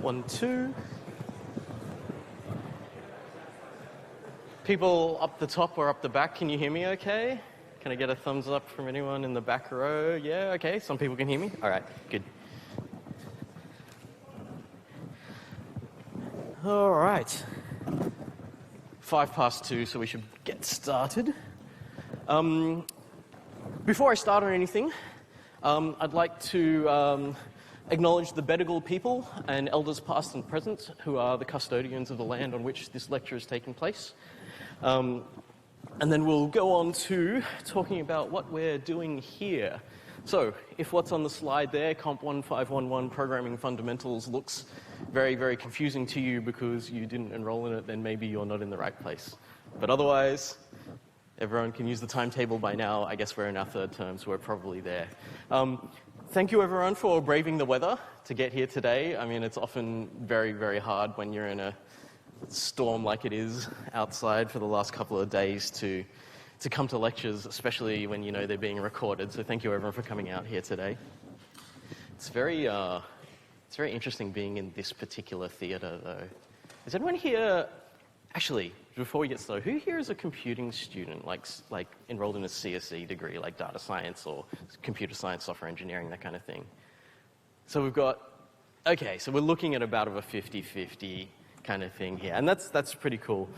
1, 2. People up the top or up the back, can you hear me okay? Can I get a thumbs up from anyone in the back row? Yeah, okay, some people can hear me. All right, good. All right. 2:05, so we should get started. Before I start on anything, I'd like to acknowledge the Bedegal people and elders past and present who are the custodians of the land on which this lecture is taking place. And then we'll go on to talking about what we're doing here. So, if what's on the slide there, COMP1511 Programming Fundamentals, looks very, very confusing to you because you didn't enroll in it, then maybe you're not in the right place. But otherwise, everyone can use the timetable by now. I guess we're in our third term, so we're probably there. Thank you, everyone, for braving the weather to get here today. I mean, it's often very, very hard when you're in a storm like it is outside for the last couple of days to come to lectures, especially when you know they're being recorded. So thank you, everyone, for coming out here today. It's very interesting being in this particular theatre, though. Is anyone here... Actually, before we get started, who here is a computing student, like enrolled in a CSE degree, like data science or computer science, software engineering, that kind of thing? So we've got... Okay, so we're looking at about a 50-50 kind of thing here, and that's pretty cool.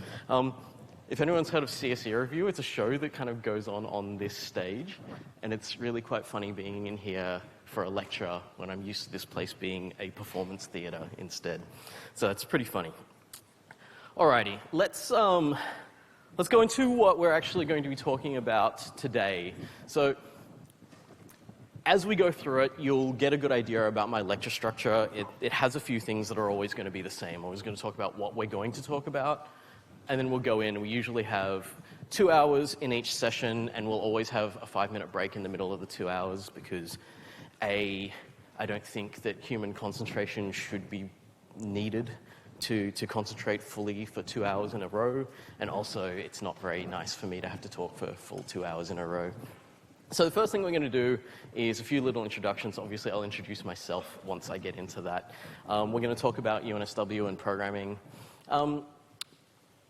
If anyone's heard of CSE Review, it's a show that kind of goes on this stage, and it's really quite funny being in here for a lecture when I'm used to this place being a performance theatre instead. So it's pretty funny. Alrighty, let's go into what we're actually going to be talking about today. So, as we go through it, you'll get a good idea about my lecture structure. It has a few things that are always going to be the same. I'm always going to talk about what we're going to talk about, and then we'll go in. We usually have 2 hours in each session, and we'll always have a 5-minute break in the middle of the 2 hours because, I don't think that human concentration should be needed to concentrate fully for 2 hours in a row, and also it's not very nice for me to have to talk for a full 2 hours in a row. So the first thing we're going to do is a few little introductions. Obviously, I'll introduce myself once I get into that. We're going to talk about UNSW and programming.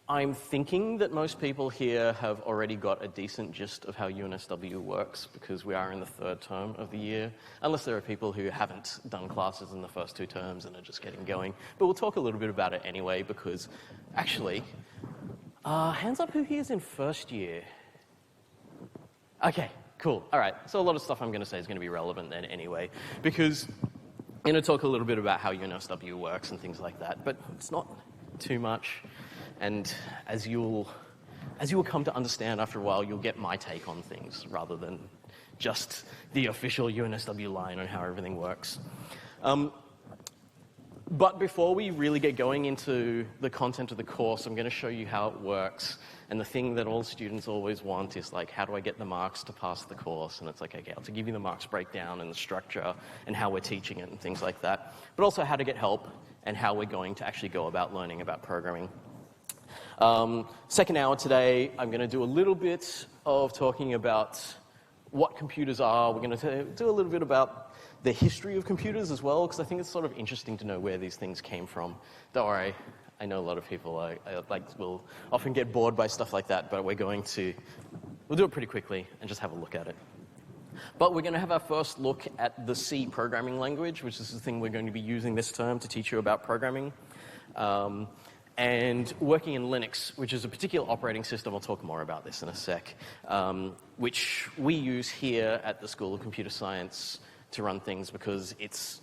I'm thinking that most people here have already got a decent gist of how UNSW works because we are in the third term of the year, unless there are people who haven't done classes in the first 2 terms and are just getting going. But we'll talk a little bit about it anyway because, actually, hands up who here is in first year? Okay, cool. All right, so a lot of stuff I'm going to say is going to be relevant then anyway because I'm going to talk a little bit about how UNSW works and things like that, but it's not too much. And as you'll come to understand after a while, you'll get my take on things rather than just the official UNSW line on how everything works. But before we really get going into the content of the course, I'm going to show you how it works. And the thing that all students always want is like, how do I get the marks to pass the course? And it's like, okay, I'll give you the marks breakdown and the structure and how we're teaching it and things like that. But also how to get help and how we're going to actually go about learning about programming. Second hour today, I'm going to do a little bit of talking about what computers are. We're going to do a little bit about the history of computers as well, because I think it's sort of interesting to know where these things came from. Don't worry, I know a lot of people will often get bored by stuff like that, but we'll do it pretty quickly and just have a look at it. But we're going to have our first look at the C programming language, which is the thing we're going to be using this term to teach you about programming. And working in Linux, which is a particular operating system, I'll talk more about this in a sec, which we use here at the School of Computer Science to run things because it's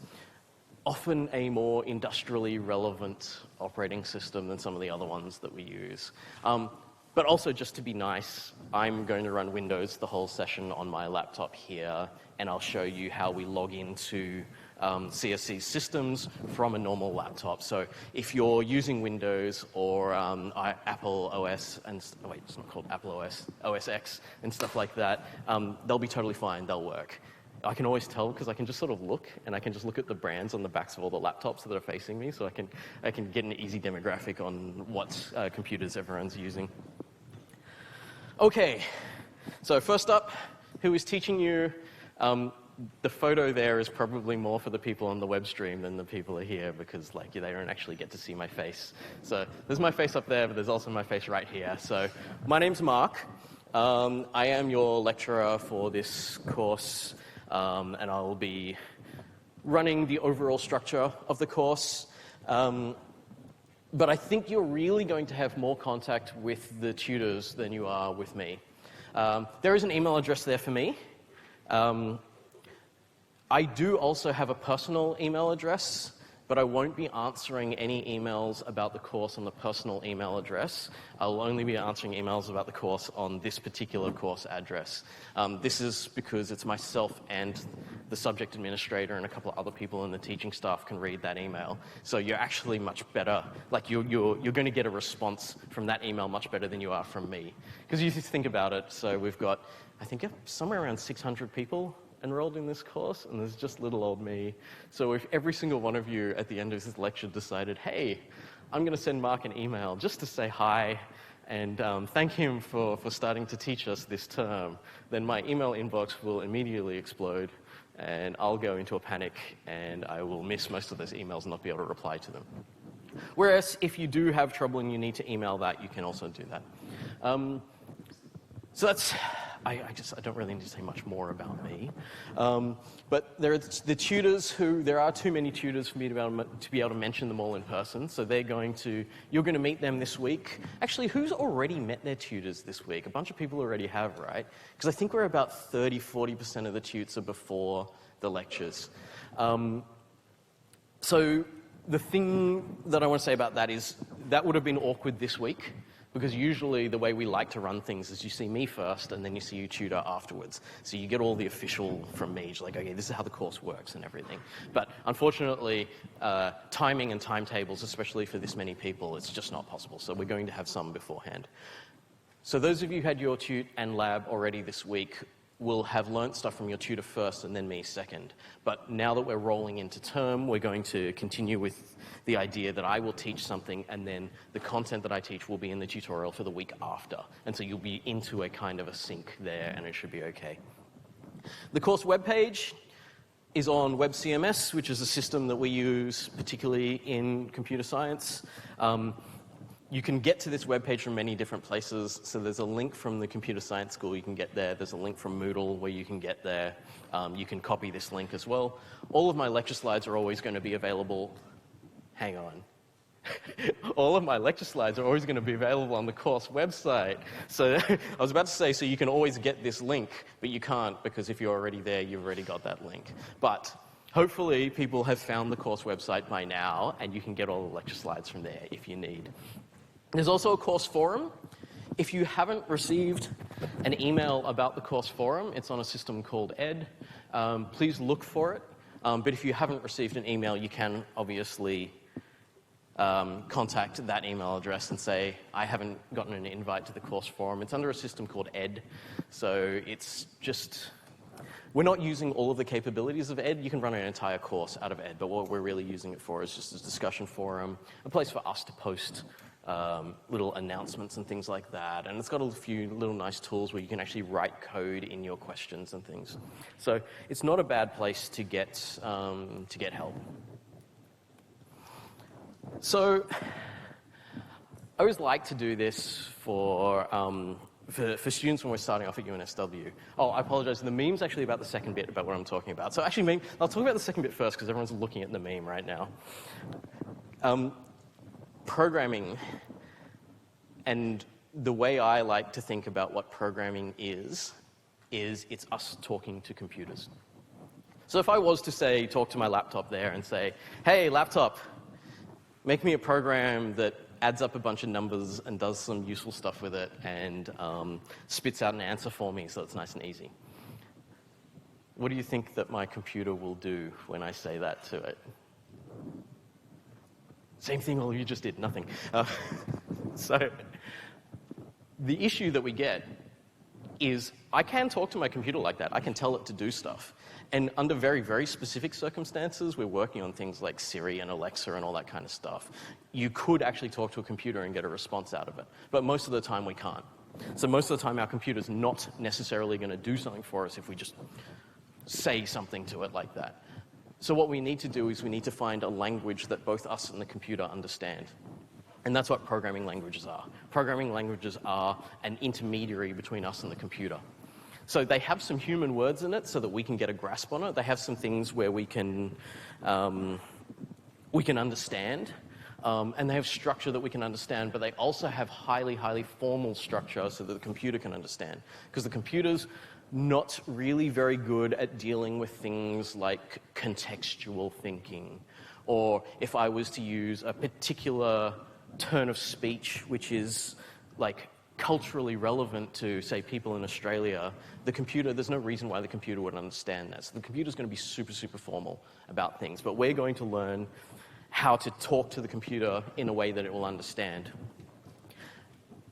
often a more industrially relevant operating system than some of the other ones that we use. But also, just to be nice, I'm going to run Windows the whole session on my laptop here, and I'll show you how we log into CSC systems from a normal laptop. So if you're using Windows or Apple OS, wait, it's not called Apple OS, OS X and stuff like that, they'll be totally fine, they'll work. I can always tell because I can just sort of look, and I can just look at the brands on the backs of all the laptops that are facing me, so I can get an easy demographic on what computers everyone's using. Okay, so first up, who is teaching you The photo there is probably more for the people on the web stream than the people are here because like they don't actually get to see my face. So there's my face up there, but there's also my face right here. So my name's Mark. I am your lecturer for this course, and I will be running the overall structure of the course. But I think you're really going to have more contact with the tutors than you are with me. There is an email address there for me. I do also have a personal email address, but I won't be answering any emails about the course on the personal email address. I'll only be answering emails about the course on this particular course address. This is because it's myself and the subject administrator and a couple of other people in the teaching staff can read that email. So you're actually much better, like you're going to get a response from that email much better than you are from me. Because you think about it, so we've got, I think somewhere around 600 people enrolled in this course, and there's just little old me. So if every single one of you at the end of this lecture decided, hey, I'm going to send Mark an email just to say hi and thank him for starting to teach us this term, then my email inbox will immediately explode, and I'll go into a panic, and I will miss most of those emails and not be able to reply to them. Whereas if you do have trouble and you need to email that, you can also do that. So that's... I don't really need to say much more about me. But there are the tutors there are too many tutors for me to be able to mention them all in person, so you're going to meet them this week. Actually, who's already met their tutors this week? A bunch of people already have, right? Because I think we're about 30-40% of the tutes are before the lectures. So the thing that I want to say about that is that would have been awkward this week, because usually the way we like to run things is you see me first and then you see your tutor afterwards. So you get all the official from me, like, okay, this is how the course works and everything. But unfortunately, timing and timetables, especially for this many people, it's just not possible. So we're going to have some beforehand. So those of you who had your tute and lab already this week will have learnt stuff from your tutor first and then me second. But now that we're rolling into term, we're going to continue with the idea that I will teach something and then the content that I teach will be in the tutorial for the week after. And so you'll be into a kind of a sync there and it should be okay. The course webpage is on WebCMS, which is a system that we use particularly in computer science. You can get to this webpage from many different places. So there's a link from the computer science school you can get there. There's a link from Moodle where you can get there. You can copy this link as well. All of my lecture slides are always going to be available. Hang on. All of my lecture slides are always going to be available on the course website. So I was about to say, so you can always get this link, but you can't because if you're already there, you've already got that link. But hopefully people have found the course website by now and you can get all the lecture slides from there if you need. There's also a course forum. If you haven't received an email about the course forum, it's on a system called ED. Please look for it. But if you haven't received an email, you can obviously contact that email address and say, I haven't gotten an invite to the course forum. It's under a system called ED. So it's just, we're not using all of the capabilities of ED. You can run an entire course out of ED, but what we're really using it for is just a discussion forum, a place for us to post little announcements and things like that. And it's got a few little nice tools where you can actually write code in your questions and things. So it's not a bad place to get help. So I always like to do this for students when we're starting off at UNSW. Oh, I apologize. The meme's actually about the second bit about what I'm talking about. So actually, I'll talk about the second bit first because everyone's looking at the meme right now. Programming, and the way I like to think about what programming is it's us talking to computers. So if I was to say, talk to my laptop there and say, hey, laptop, make me a program that adds up a bunch of numbers and does some useful stuff with it and spits out an answer for me so it's nice and easy. What do you think that my computer will do when I say that to it? Same thing all you just did, nothing. So the issue that we get is I can talk to my computer like that. I can tell it to do stuff. And under very, very specific circumstances, we're working on things like Siri and Alexa and all that kind of stuff. You could actually talk to a computer and get a response out of it. But most of the time, we can't. So most of the time, our computer's not necessarily going to do something for us if we just say something to it like that. So what we need to do is we need to find a language that both us and the computer understand. And that's what programming languages are. Programming languages are an intermediary between us and the computer. So they have some human words in it so that we can get a grasp on it. They have some things where we can understand. And they have structure that we can understand, but they also have highly, highly formal structure so that the computer can understand. Because the computer's not really very good at dealing with things like contextual thinking, or if I was to use a particular turn of speech which is like culturally relevant to, say, people in Australia, the computer, there's no reason why the computer would understand that. So the computer's going to be super, super formal about things, but we're going to learn how to talk to the computer in a way that it will understand.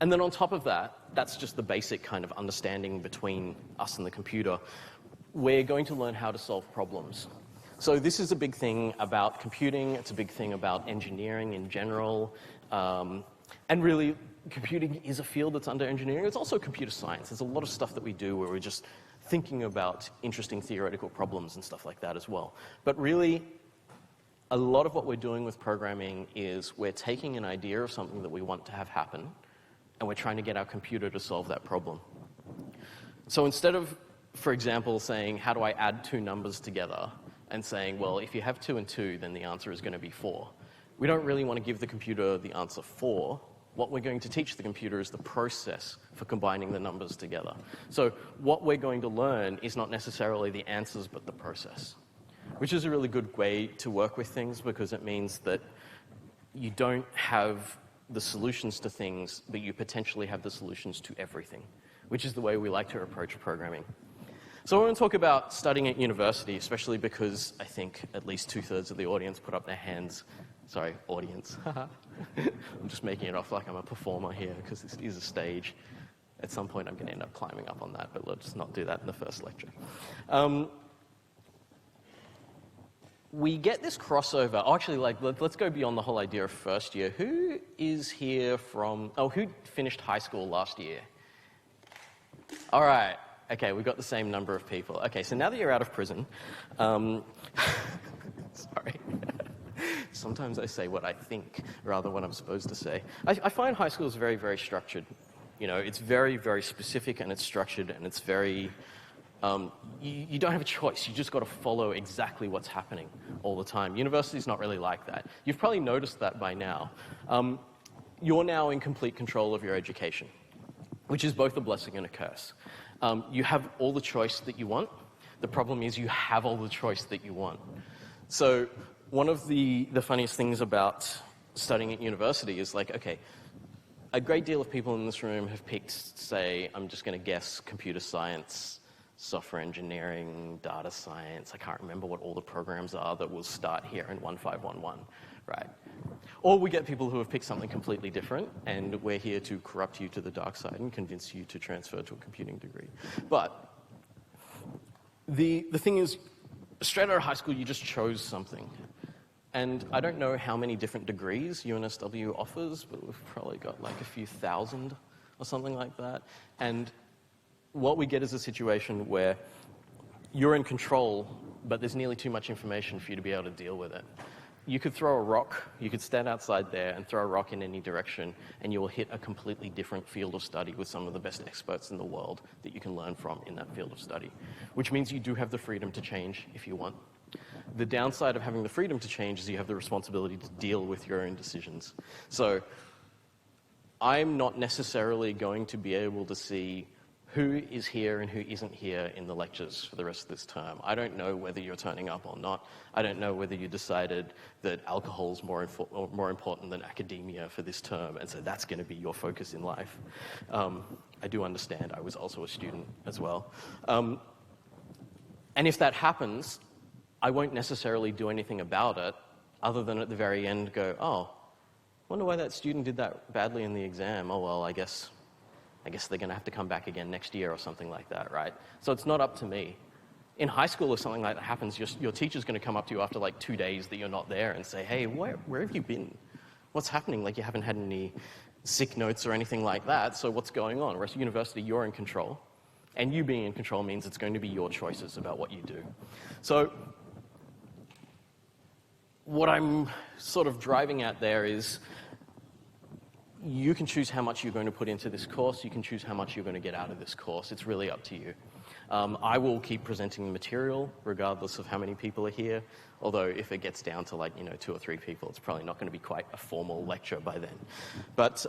And then on top of that, that's just the basic kind of understanding between us and the computer. We're going to learn how to solve problems. So this is a big thing about computing. It's a big thing about engineering in general. And really, computing is a field that's under engineering. It's also computer science. There's a lot of stuff that we do where we're just thinking about interesting theoretical problems and stuff like that as well. But really, a lot of what we're doing with programming is we're taking an idea of something that we want to have happen, and we're trying to get our computer to solve that problem. So instead of, for example, saying, how do I add two numbers together, and saying, well, if you have 2 and 2, then the answer is going to be 4. We don't really want to give the computer the answer 4. What we're going to teach the computer is the process for combining the numbers together. So what we're going to learn is not necessarily the answers, but the process, which is a really good way to work with things because it means that you don't have the solutions to things, but you potentially have the solutions to everything, which is the way we like to approach programming. So I want to talk about studying at university, especially because I think at least 2/3 of the audience put up their hands. Sorry, audience. I'm just making it off like I'm a performer here because this is a stage. At some point I'm going to end up climbing up on that, but let's not do that in the first lecture. We get this crossover. Oh, actually, let's go beyond the whole idea of first year. Who is here from, who finished high school last year? All right. Okay, we've got the same number of people. Okay, so now that you're out of prison, sorry. Sometimes I say what I think rather than what I'm supposed to say. I find high school is very, very structured. You know, it's very, very specific and it's structured and it's very... you don't have a choice. You just got to follow exactly what's happening all the time. University's not really like that. You've probably noticed that by now. You're now in complete control of your education, which is both a blessing and a curse. You have all the choice that you want. The problem is you have all the choice that you want. So one of the funniest things about studying at university is like, okay, a great deal of people in this room have picked, say, I'm just going to guess computer science, software engineering, data science. I can't remember what all the programs are that will start here in 1511, right? Or we get people who have picked something completely different, and we're here to corrupt you to the dark side and convince you to transfer to a computing degree. But the thing is, straight out of high school, you just chose something. And I don't know how many different degrees UNSW offers, but we've probably got like a few thousand or something like that. And what we get is a situation where you're in control, but there's nearly too much information for you to be able to deal with it. You could throw a rock, you could stand outside there and throw a rock in any direction, and you will hit a completely different field of study with some of the best experts in the world that you can learn from in that field of study, which means you do have the freedom to change if you want. The downside of having the freedom to change is you have the responsibility to deal with your own decisions. So I'm not necessarily going to be able to see who is here and who isn't here in the lectures for the rest of this term. I don't know whether you're turning up or not. I don't know whether you decided that alcohol is more important than academia for this term, and so that's going to be your focus in life. I do understand. I was also a student as well. And if that happens, I won't necessarily do anything about it other than at the very end go, oh, wonder why that student did that badly in the exam. Oh, well, I guess they're going to have to come back again next year or something like that, right? So it's not up to me. In high school, if something like that happens, your teacher's going to come up to you after like 2 days that you're not there and say, hey, where have you been? What's happening? Like you haven't had any sick notes or anything like that, so what's going on? Whereas at university, you're in control. And you being in control means it's going to be your choices about what you do. So what I'm sort of driving at there is you can choose how much you're going to put into this course. You can choose how much you're going to get out of this course. It's really up to you. I will keep presenting the material regardless of how many people are here, although if it gets down to 2 or 3 people, it's probably not going to be quite a formal lecture by then. But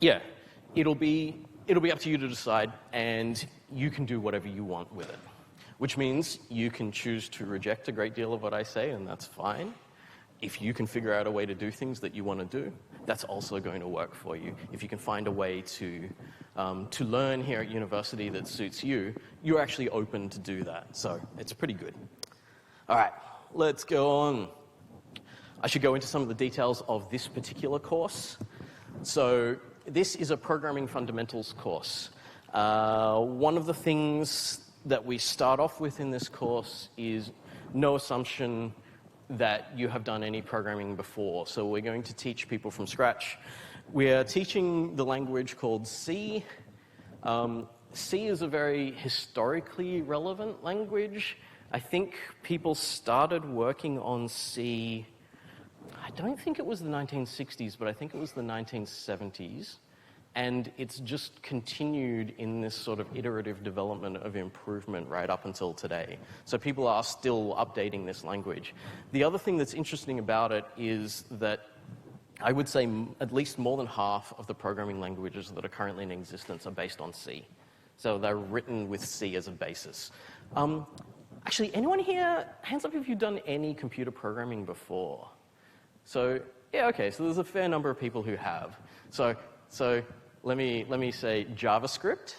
yeah, it'll be up to you to decide, and you can do whatever you want with it, which means you can choose to reject a great deal of what I say, and that's fine. If you can figure out a way to do things that you want to do, that's also going to work for you. If you can find a way to learn here at university that suits you, you're actually open to do that. So it's pretty good. All right, let's go on. I should go into some of the details of this particular course. So this is a programming fundamentals course. One of the things that we start off with in this course is no assumption that you have done any programming before. So we're going to teach people from scratch. We're teaching the language called C. C is a very historically relevant language. I think people started working on C, I don't think it was the 1960s, but I think it was the 1970s. And it's just continued in this sort of iterative development of improvement right up until today. So people are still updating this language. The other thing that's interesting about it is that I would say at least more than half of the programming languages that are currently in existence are based on C. So they're written with C as a basis. Actually, anyone here, hands up if you've done any computer programming before? So, yeah, okay, so there's a fair number of people who have. So let me say JavaScript.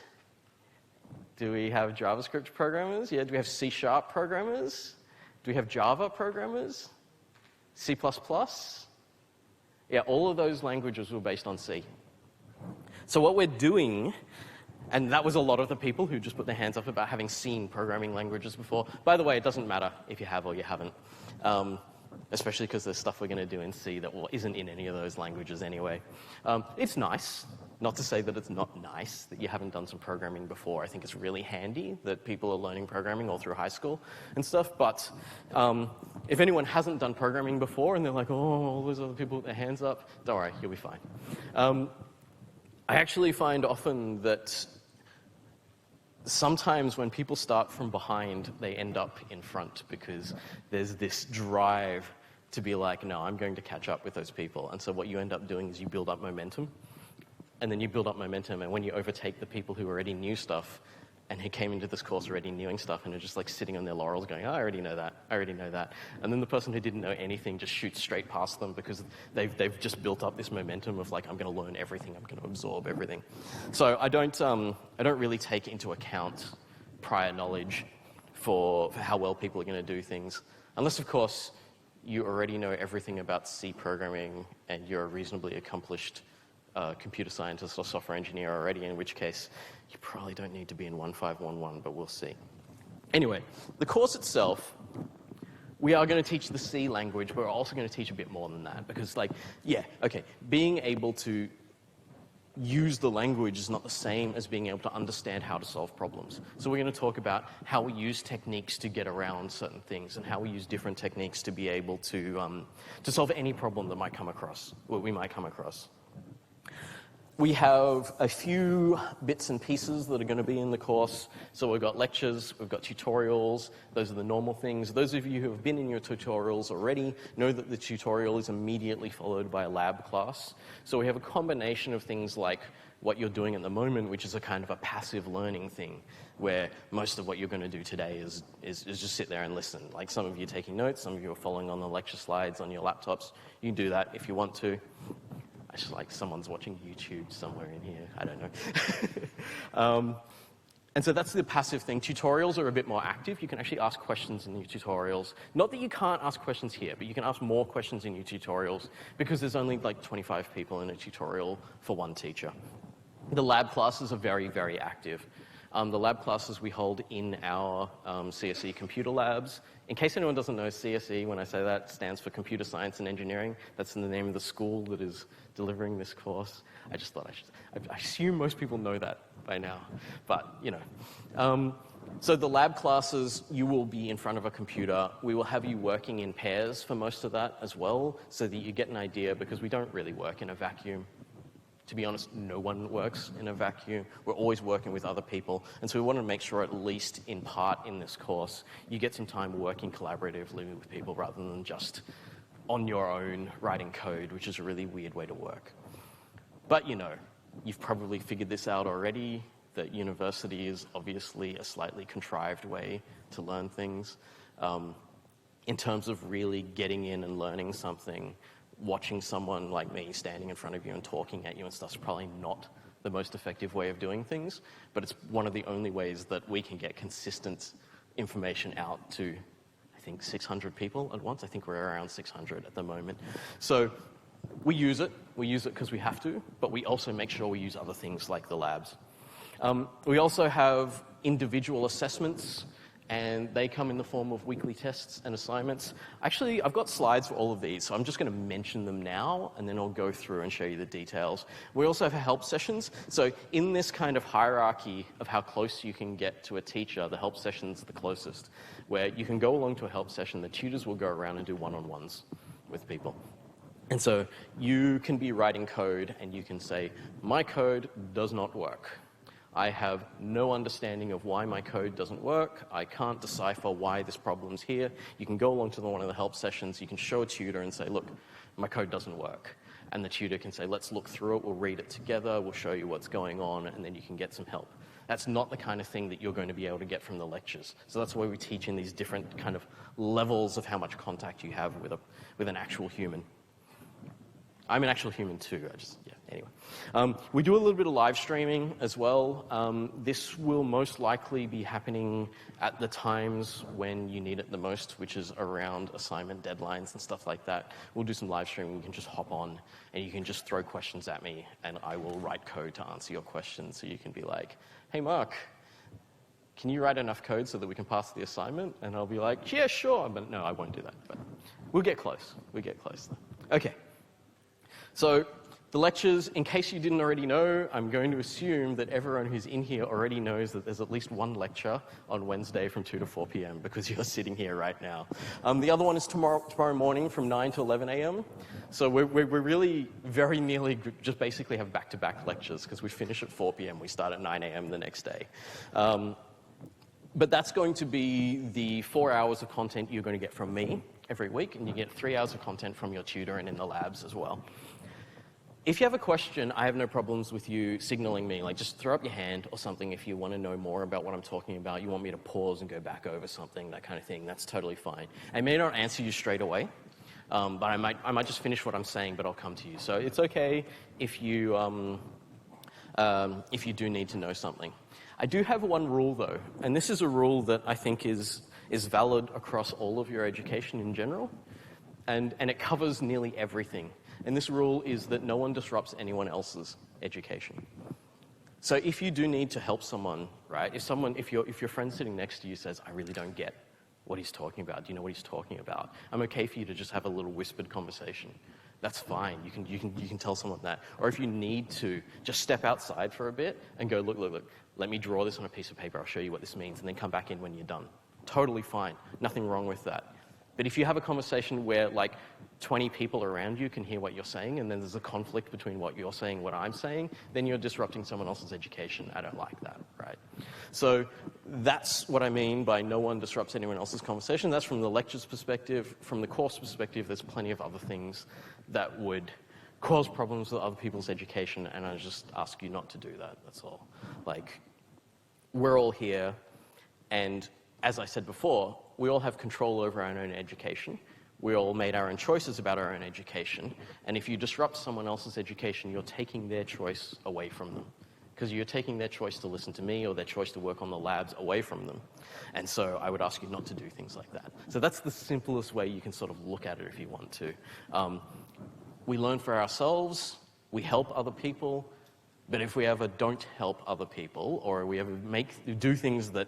Do we have JavaScript programmers? Yeah, do we have C# programmers? Do we have Java programmers? C++? Yeah, all of those languages were based on C. So what we're doing, and that was a lot of the people who just put their hands up about having seen programming languages before. By the way, it doesn't matter if you have or you haven't, especially because there's stuff we're going to do in C that isn't in any of those languages anyway. It's nice. Not to say that it's not nice that you haven't done some programming before. I think it's really handy that people are learning programming all through high school and stuff. But if anyone hasn't done programming before and they're like, oh, all those other people with their hands up, don't worry, you'll be fine. I actually find often that sometimes when people start from behind, they end up in front because there's this drive to be like, no, I'm going to catch up with those people. And so what you end up doing is you build up momentum. And then you build up momentum, and when you overtake the people who already knew stuff and who came into this course already knowing stuff and are just like sitting on their laurels going, oh, I already know that, I already know that. And then the person who didn't know anything just shoots straight past them because they've just built up this momentum of like, I'm going to learn everything, I'm going to absorb everything. So I don't really take into account prior knowledge for how well people are going to do things. Unless, of course, you already know everything about C programming and you're a reasonably accomplished computer scientist or software engineer already, in which case you probably don't need to be in 1511, but we'll see. Anyway, the course itself, we are going to teach the C language, but we're also going to teach a bit more than that because, being able to use the language is not the same as being able to understand how to solve problems. So we're going to talk about how we use techniques to get around certain things and how we use different techniques to be able to solve any problem that we might come across. We have a few bits and pieces that are going to be in the course. So we've got lectures, we've got tutorials. Those are the normal things. Those of you who have been in your tutorials already know that the tutorial is immediately followed by a lab class. So we have a combination of things like what you're doing at the moment, which is a kind of a passive learning thing, where most of what you're going to do today is just sit there and listen. Like some of you are taking notes, some of you are following on the lecture slides on your laptops. You can do that if you want to. It's just like someone's watching YouTube somewhere in here. I don't know. And so that's the passive thing. Tutorials are a bit more active. You can actually ask questions in your tutorials. Not that you can't ask questions here, but you can ask more questions in your tutorials because there's only like 25 people in a tutorial for one teacher. The lab classes are very, very active. The lab classes we hold in our CSE computer labs. In case anyone doesn't know, CSE, when I say that, stands for Computer Science and Engineering. That's the name of the school that is delivering this course. I just thought I assume most people know that by now, but you know. So the lab classes, you will be in front of a computer. We will have you working in pairs for most of that as well, so that you get an idea, because we don't really work in a vacuum. To be honest, no one works in a vacuum. We're always working with other people. And so we want to make sure, at least in part in this course, you get some time working collaboratively with people rather than just on your own writing code, which is a really weird way to work. But you know, you've probably figured this out already, that university is obviously a slightly contrived way to learn things. In terms of really getting in and learning something, watching someone like me standing in front of you and talking at you and stuff is probably not the most effective way of doing things, but it's one of the only ways that we can get consistent information out to, I think, 600 people at once. I think we're around 600 at the moment. So we use it. We use it because we have to, but we also make sure we use other things like the labs. We also have individual assessments, and they come in the form of weekly tests and assignments. Actually, I've got slides for all of these, so I'm just going to mention them now, and then I'll go through and show you the details. We also have help sessions. So in this kind of hierarchy of how close you can get to a teacher, the help session's the closest, where you can go along to a help session, the tutors will go around and do one-on-ones with people. And so you can be writing code, and you can say, my code does not work. I have no understanding of why my code doesn't work. I can't decipher why this problem's here. You can go along to one of the help sessions. You can show a tutor and say, look, my code doesn't work. And the tutor can say, let's look through it. We'll read it together. We'll show you what's going on, and then you can get some help. That's not the kind of thing that you're going to be able to get from the lectures. So that's why we teach in these different kind of levels of how much contact you have with an actual human. I'm an actual human too, anyway. We do a little bit of live streaming as well. This will most likely be happening at the times when you need it the most, which is around assignment deadlines and stuff like that. We'll do some live streaming. You can just hop on and you can just throw questions at me, and I will write code to answer your questions. So you can be like, hey, Mark, can you write enough code so that we can pass the assignment? And I'll be like, yeah, sure. But no, I won't do that. But we'll get close. We'll get close. Okay. So the lectures, in case you didn't already know, I'm going to assume that everyone who's in here already knows that there's at least one lecture on Wednesday from 2 to 4 p.m. because you're sitting here right now. The other one is tomorrow morning from 9 to 11 a.m. So we're really very nearly just basically have back-to-back lectures because we finish at 4 p.m. We start at 9 a.m. the next day. But that's going to be the 4 hours of content you're going to get from me every week, and you get 3 hours of content from your tutor and in the labs as well. If you have a question, I have no problems with you signaling me. Like, just throw up your hand or something if you want to know more about what I'm talking about. You want me to pause and go back over something, that kind of thing. That's totally fine. I may not answer you straight away, but I might just finish what I'm saying, but I'll come to you. So it's okay if you do need to know something. I do have one rule, though, and this is a rule that I think is valid across all of your education in general, and it covers nearly everything. And this rule is that no one disrupts anyone else's education. So if you do need to help someone, right? If your friend sitting next to you says, I really don't get what he's talking about. Do you know what he's talking about? I'm okay for you to just have a little whispered conversation. That's fine. You can tell someone that. Or if you need to, just step outside for a bit and go, look, let me draw this on a piece of paper. I'll show you what this means, and then come back in when you're done. Totally fine. Nothing wrong with that. But if you have a conversation where, like, 20 people around you can hear what you're saying, and then there's a conflict between what you're saying and what I'm saying, then you're disrupting someone else's education. I don't like that, right? So that's what I mean by no one disrupts anyone else's conversation. That's from the lecture's perspective. From the course perspective, there's plenty of other things that would cause problems with other people's education, and I just ask you not to do that, that's all. Like, we're all here, and as I said before, we all have control over our own education. We all made our own choices about our own education. And if you disrupt someone else's education, you're taking their choice away from them. Because you're taking their choice to listen to me or their choice to work on the labs away from them. And so I would ask you not to do things like that. So that's the simplest way you can sort of look at it if you want to. We learn for ourselves. We help other people. But if we ever don't help other people, or we ever do things that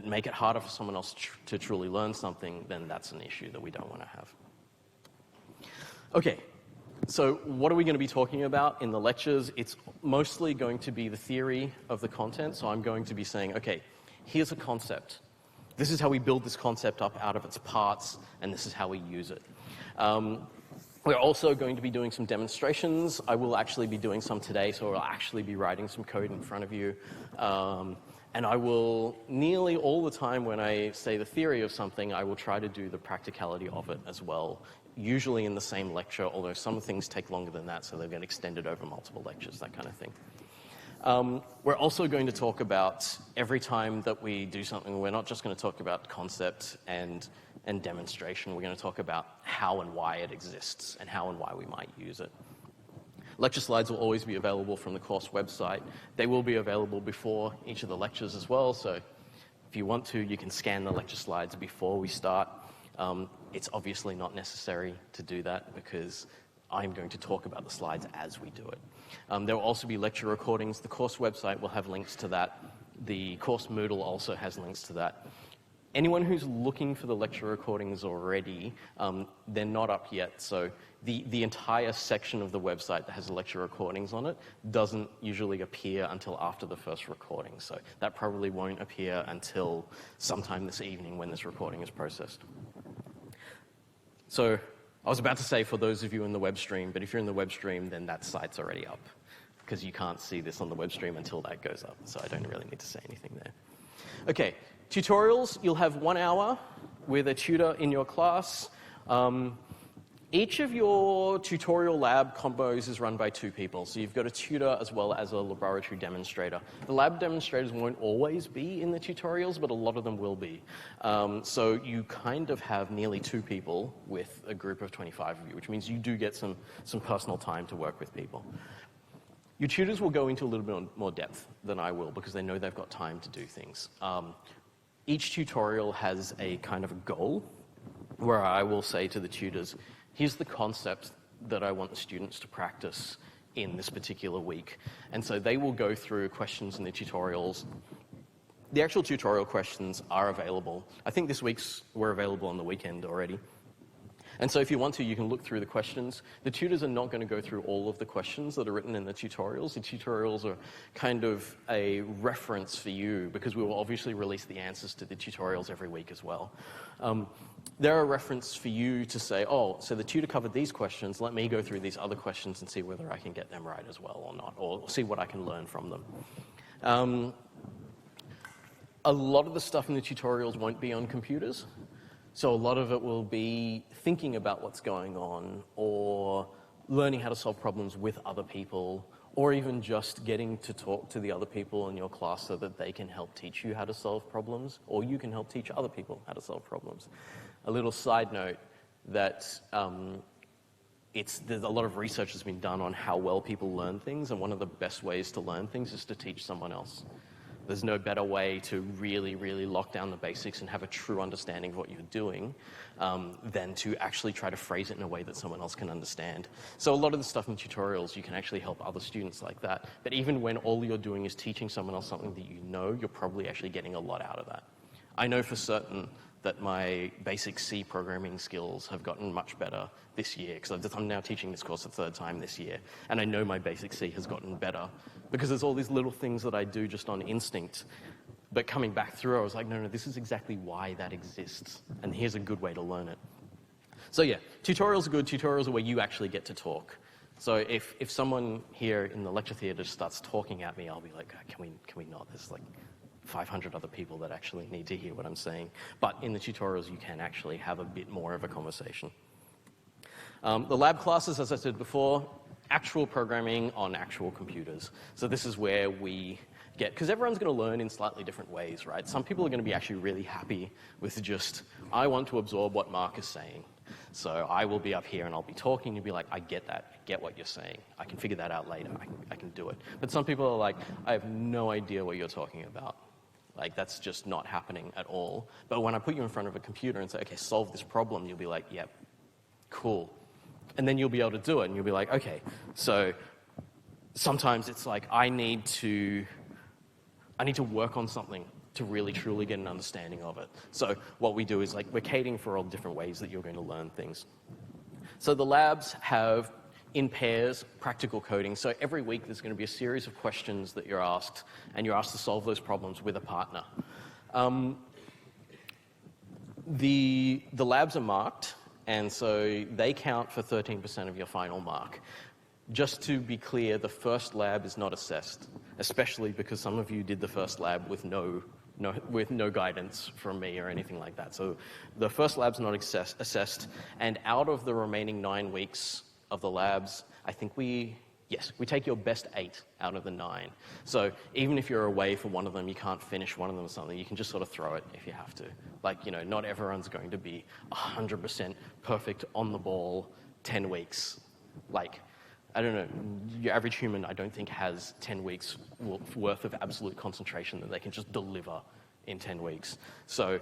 make it harder for someone else to truly learn something, then that's an issue that we don't want to have. Okay, so what are we going to be talking about in the lectures? It's mostly going to be the theory of the content. So I'm going to be saying, okay, here's a concept. This is how we build this concept up out of its parts, and this is how we use it. We're also going to be doing some demonstrations. I will actually be doing some today, so I'll actually be writing some code in front of you. And I will, nearly all the time when I say the theory of something, I will try to do the practicality of it as well, usually in the same lecture, although some things take longer than that, so they're going to extend it over multiple lectures, that kind of thing. We're also going to talk about, every time that we do something, we're not just going to talk about concept and demonstration. We're going to talk about how and why it exists and how and why we might use it. Lecture slides will always be available from the course website. They will be available before each of the lectures as well, so if you want to, you can scan the lecture slides before we start. It's obviously not necessary to do that because I'm going to talk about the slides as we do it. There will also be lecture recordings. The course website will have links to that. The course Moodle also has links to that. Anyone who's looking for the lecture recordings already, they're not up yet, so the entire section of the website that has the lecture recordings on it doesn't usually appear until after the first recording, so that probably won't appear until sometime this evening when this recording is processed. So I was about to say for those of you in the web stream, but if you're in the web stream, then that site's already up, because you can't see this on the web stream until that goes up, so I don't really need to say anything there. Okay, tutorials, you'll have 1 hour with a tutor in your class. Each of your tutorial lab combos is run by 2 people, so you've got a tutor as well as a laboratory demonstrator. The lab demonstrators won't always be in the tutorials, but a lot of them will be. So you kind of have nearly 2 people with a group of 25 of you, which means you do get some personal time to work with people. Your tutors will go into a little bit more depth than I will because they know they've got time to do things. Each tutorial has a kind of a goal where I will say to the tutors, here's the concept that I want the students to practice in this particular week. And so they will go through questions in the tutorials. The actual tutorial questions are available. I think this week's were available on the weekend already. And so if you want to, you can look through the questions. The tutors are not going to go through all of the questions that are written in the tutorials. The tutorials are kind of a reference for you because we will obviously release the answers to the tutorials every week as well. They're a reference for you to say, oh, so the tutor covered these questions, let me go through these other questions and see whether I can get them right as well or not, or see what I can learn from them. A lot of the stuff in the tutorials won't be on computers. So a lot of it will be thinking about what's going on or learning how to solve problems with other people or even just getting to talk to the other people in your class so that they can help teach you how to solve problems or you can help teach other people how to solve problems. A little side note that there's a lot of research that's been done on how well people learn things, and one of the best ways to learn things is to teach someone else. There's no better way to really, really lock down the basics and have a true understanding of what you're doing than to actually try to phrase it in a way that someone else can understand. So a lot of the stuff in tutorials, you can actually help other students like that. But even when all you're doing is teaching someone else something that you know, you're probably actually getting a lot out of that. I know for certain that my basic C programming skills have gotten much better this year, because I'm now teaching this course the 3rd time this year, and I know my basic C has gotten better, because there's all these little things that I do just on instinct, but coming back through, I was like, no, this is exactly why that exists, and here's a good way to learn it. So yeah, tutorials are good. Tutorials are where you actually get to talk. So if someone here in the lecture theatre starts talking at me, I'll be like, can we not? There's like 500 other people that actually need to hear what I'm saying. But in the tutorials, you can actually have a bit more of a conversation. The lab classes, as I said before, actual programming on actual computers. So this is where we get, because everyone's going to learn in slightly different ways, right? Some people are going to be actually really happy with just, I want to absorb what Mark is saying. So I will be up here and I'll be talking, you'll be like, I get that, I get what you're saying. I can figure that out later, I can do it. But some people are like, I have no idea what you're talking about. Like, that's just not happening at all. But when I put you in front of a computer and say, okay, solve this problem, you'll be like, yep, cool. And then you'll be able to do it, and you'll be like, okay, so sometimes it's like, I need to work on something to really truly get an understanding of it. So what we do is like, we're catering for all different ways that you're going to learn things. So the labs have, in pairs, practical coding. So every week there's going to be a series of questions that you're asked, and you're asked to solve those problems with a partner. The labs are marked, and so they count for 13% of your final mark. Just to be clear, the first lab is not assessed, especially because some of you did the first lab with no guidance from me or anything like that. So the first lab's not assessed, and out of the remaining 9 weeks of the labs, I think we take your best 8 out of the 9. So even if you're away for one of them, you can't finish one of them or something, you can just sort of throw it if you have to. Like, not everyone's going to be 100% perfect on the ball 10 weeks. Like, I don't know, your average human, I don't think, has 10 weeks worth of absolute concentration that they can just deliver in 10 weeks. So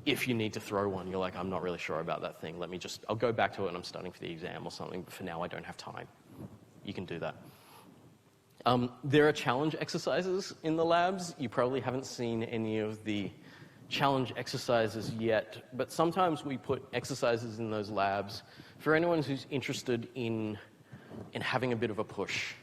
if you need to throw one, you're like, I'm not really sure about that thing. I'll go back to it and I'm studying for the exam or something, but for now I don't have time. You can do that. There are challenge exercises in the labs. You probably haven't seen any of the challenge exercises yet, but sometimes we put exercises in those labs for anyone who's interested in having a bit of a push.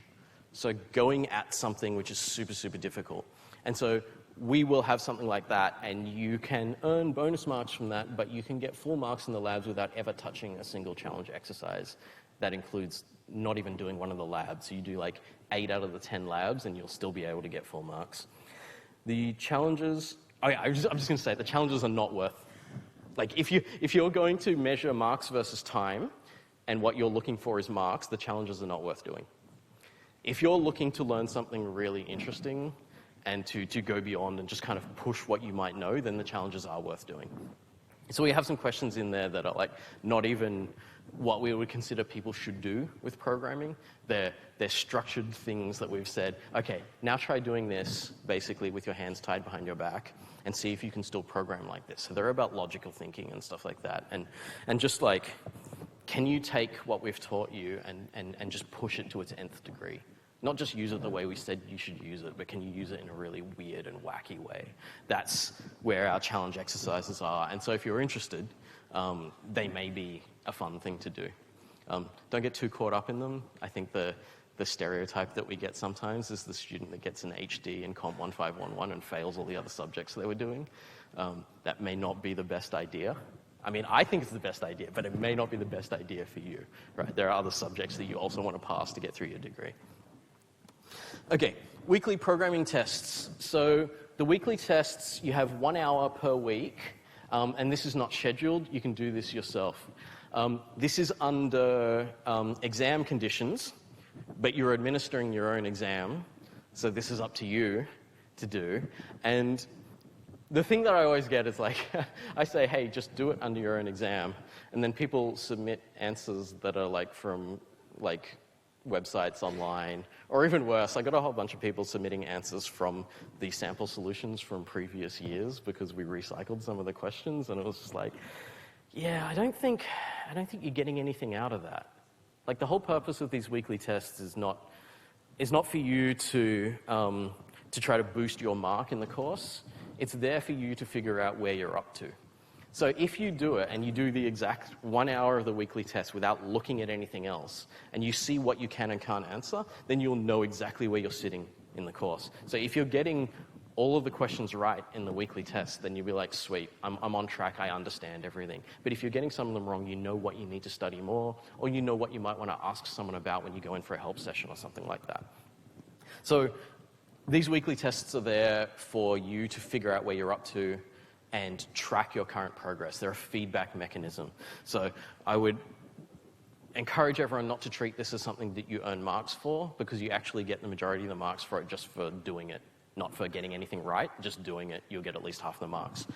So going at something which is super, super difficult. And so we will have something like that, and you can earn bonus marks from that, but you can get full marks in the labs without ever touching a single challenge exercise. That includes not even doing one of the labs. So you do like 8 out of the 10 labs, and you'll still be able to get full marks. The challenges, I'm just going to say, the challenges are not worth. Like, if you're going to measure marks versus time, and what you're looking for is marks, the challenges are not worth doing. If you're looking to learn something really interesting and to go beyond and just kind of push what you might know, then the challenges are worth doing. So we have some questions in there that are like not even what we would consider people should do with programming. They're structured things that we've said, okay, now try doing this basically with your hands tied behind your back and see if you can still program like this. So they're about logical thinking and stuff like that. And just like, can you take what we've taught you and just push it to its nth degree? Not just use it the way we said you should use it, but can you use it in a really weird and wacky way? That's where our challenge exercises are. And so if you're interested, they may be a fun thing to do. Don't get too caught up in them. I think the stereotype that we get sometimes is the student that gets an HD in COMP1511 and fails all the other subjects they were doing. That may not be the best idea. I mean, I think it's the best idea, but it may not be the best idea for you, right? There are other subjects that you also want to pass to get through your degree. Okay, weekly programming tests. So the weekly tests, you have 1 hour per week, and this is not scheduled. You can do this yourself. This is under exam conditions, but you're administering your own exam, so this is up to you to do. And the thing that I always get is like, I say, hey, just do it under your own exam, and then people submit answers that are like from like websites online, or even worse, I got a whole bunch of people submitting answers from the sample solutions from previous years because we recycled some of the questions, and it was just like, yeah, I don't think you're getting anything out of that. Like, the whole purpose of these weekly tests is not for you to try to boost your mark in the course. It's there for you to figure out where you're up to. So if you do it and you do the exact 1 hour of the weekly test without looking at anything else, and you see what you can and can't answer, then you'll know exactly where you're sitting in the course. So if you're getting all of the questions right in the weekly test, then you'll be like, sweet, I'm on track, I understand everything. But if you're getting some of them wrong, you know what you need to study more, or you know what you might want to ask someone about when you go in for a help session or something like that. So these weekly tests are there for you to figure out where you're up to and track your current progress. They're a feedback mechanism. So I would encourage everyone not to treat this as something that you earn marks for, because you actually get the majority of the marks for it just for doing it, not for getting anything right. Just doing it, you'll get at least half the marks.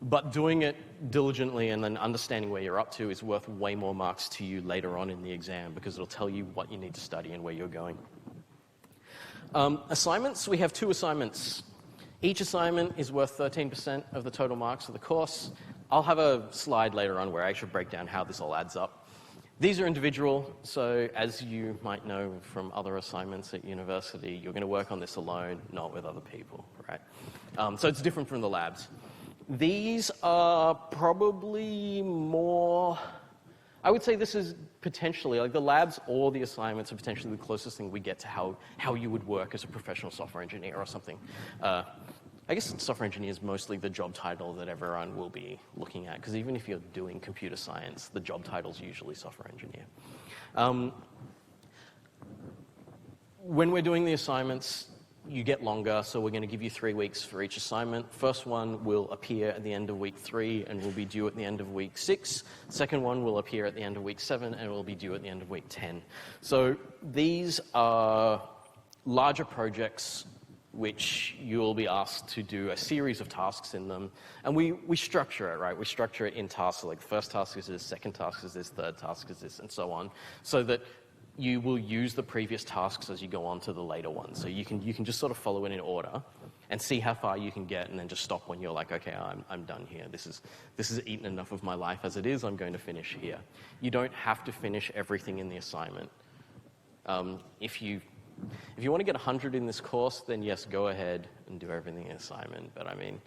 But doing it diligently and then understanding where you're up to is worth way more marks to you later on in the exam, because it'll tell you what you need to study and where you're going. Assignments, we have 2 assignments. Each assignment is worth 13% of the total marks of the course. I'll have a slide later on where I actually break down how this all adds up. These are individual, so as you might know from other assignments at university, you're going to work on this alone, not with other people, right? So it's different from the labs. These are probably more, I would say this is potentially, like the labs or the assignments are potentially the closest thing we get to how you would work as a professional software engineer or something. I guess software engineer is mostly the job title that everyone will be looking at, because even if you're doing computer science, the job title is usually software engineer. When we're doing the assignments, you get longer, so we're going to give you 3 weeks for each assignment. First one will appear at the end of week 3 and will be due at the end of week 6. Second one will appear at the end of week 7 and will be due at the end of week 10. So these are larger projects which you'll be asked to do a series of tasks in them. And we structure it, right? We structure it in tasks, like first task is this, second task is this, third task is this, and so on, so that you will use the previous tasks as you go on to the later ones. So you can just sort of follow it in order and see how far you can get, and then just stop when you're like, okay, I'm done here. This has eaten enough of my life as it is. I'm going to finish here. You don't have to finish everything in the assignment. If you want to get 100 in this course, then yes, go ahead and do everything in the assignment. But I mean,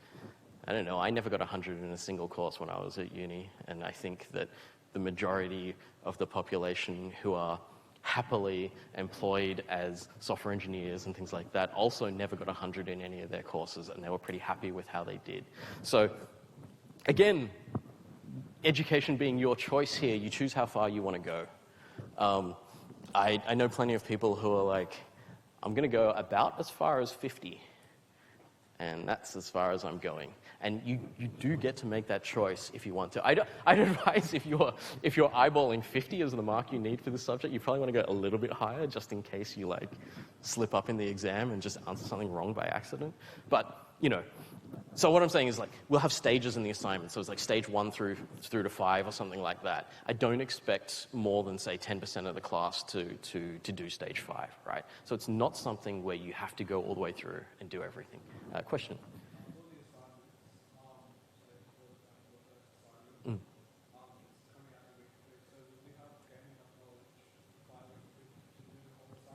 I don't know. I never got 100 in a single course when I was at uni, and I think that the majority of the population who are happily employed as software engineers and things like that also never got 100 in any of their courses, and they were pretty happy with how they did. So again, education being your choice here, you choose how far you want to go. I know plenty of people who are like, I'm going to go about as far as 50, and that's as far as I'm going. And you do get to make that choice if you want to. I'd advise if you're eyeballing 50 as the mark you need for this subject, you probably want to go a little bit higher just in case you like slip up in the exam and just answer something wrong by accident. But, you know, so what I'm saying is, like, we'll have stages in the assignment. So it's like stage 1 through to 5 or something like that. I don't expect more than, say, 10% of the class to do stage 5, right? So it's not something where you have to go all the way through and do everything. Question?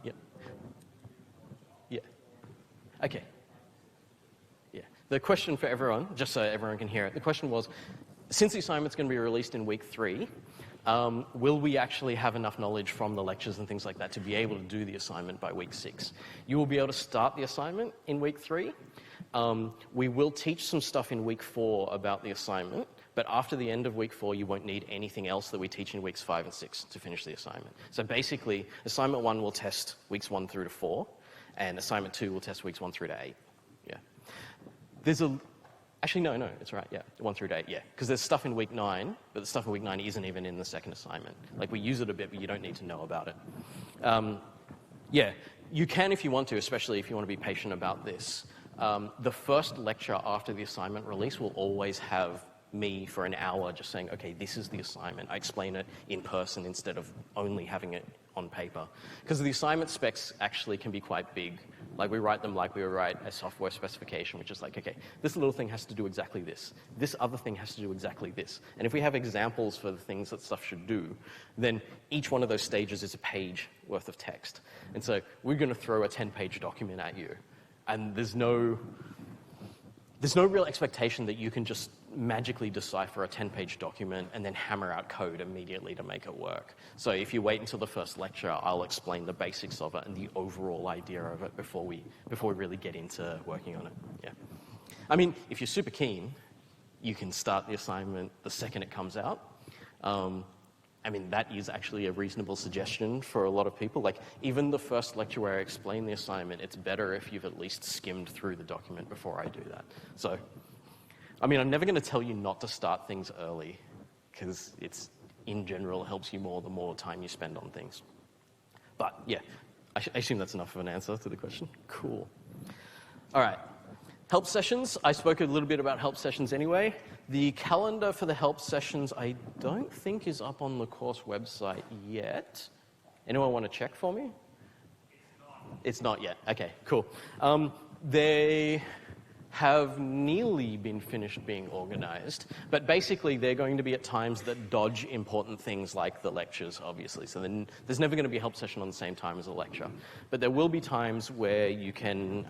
Yep. Yeah. Okay. Yeah. The question for everyone, just so everyone can hear it, the question was, since the assignment's going to be released in week 3, will we actually have enough knowledge from the lectures and things like that to be able to do the assignment by week 6? You will be able to start the assignment in week 3. We will teach some stuff in week 4 about the assignment, but after the end of week 4, you won't need anything else that we teach in weeks 5 and 6 to finish the assignment. So basically, assignment 1 will test weeks 1 through to 4, and assignment 2 will test weeks 1 through to 8. Yeah. Actually, no, it's right, yeah, 1 through to 8, yeah. Because there's stuff in week 9, but the stuff in week 9 isn't even in the second assignment. Like, we use it a bit, but you don't need to know about it. Yeah, you can if you want to, especially if you want to be patient about this. The first lecture after the assignment release will always have me for an hour just saying, okay, this is the assignment. I explain it in person instead of only having it on paper. Because the assignment specs actually can be quite big. Like, we write them like we would write a software specification, which is like, okay, this little thing has to do exactly this. This other thing has to do exactly this. And if we have examples for the things that stuff should do, then each one of those stages is a page worth of text. And so we're going to throw a 10-page document at you. And there's no real expectation that you can just magically decipher a 10-page document and then hammer out code immediately to make it work. So if you wait until the first lecture, I'll explain the basics of it and the overall idea of it before we really get into working on it. Yeah. I mean, if you're super keen, you can start the assignment the second it comes out. I mean, that is actually a reasonable suggestion for a lot of people. Like, even the first lecture where I explain the assignment, it's better if you've at least skimmed through the document before I do that. So, I mean, I'm never going to tell you not to start things early, because it's, in general, helps you more the more time you spend on things. But, yeah, I assume that's enough of an answer to the question. Cool. All right. Help sessions. I spoke a little bit about help sessions anyway. The calendar for the help sessions I don't think is up on the course website yet. Anyone want to check for me? It's not yet. Okay, cool. have nearly been finished being organized, but basically they're going to be at times that dodge important things like the lectures, obviously. So then there's never going to be a help session on the same time as a lecture. But there will be times where you can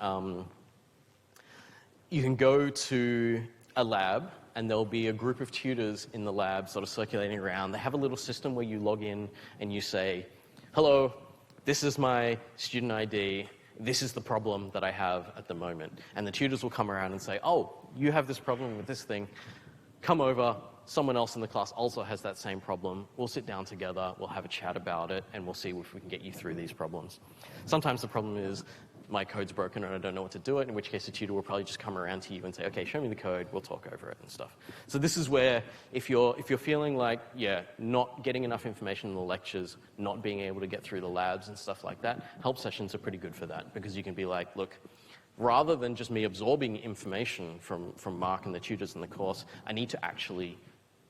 go to a lab and there'll be a group of tutors in the lab sort of circulating around. They have a little system where you log in and you say, hello, this is my student ID. This is the problem that I have at the moment. And the tutors will come around and say, oh, you have this problem with this thing. Come over. Someone else in the class also has that same problem. We'll sit down together. We'll have a chat about it. And we'll see if we can get you through these problems. Sometimes the problem is my code's broken and I don't know what to do it, in which case the tutor will probably just come around to you and say, okay, show me the code. We'll talk over it and stuff. So this is where if you're feeling like, yeah, not getting enough information in the lectures, not being able to get through the labs and stuff like that, help sessions are pretty good for that, because you can be like, look, rather than just me absorbing information from Mark and the tutors in the course, I need to actually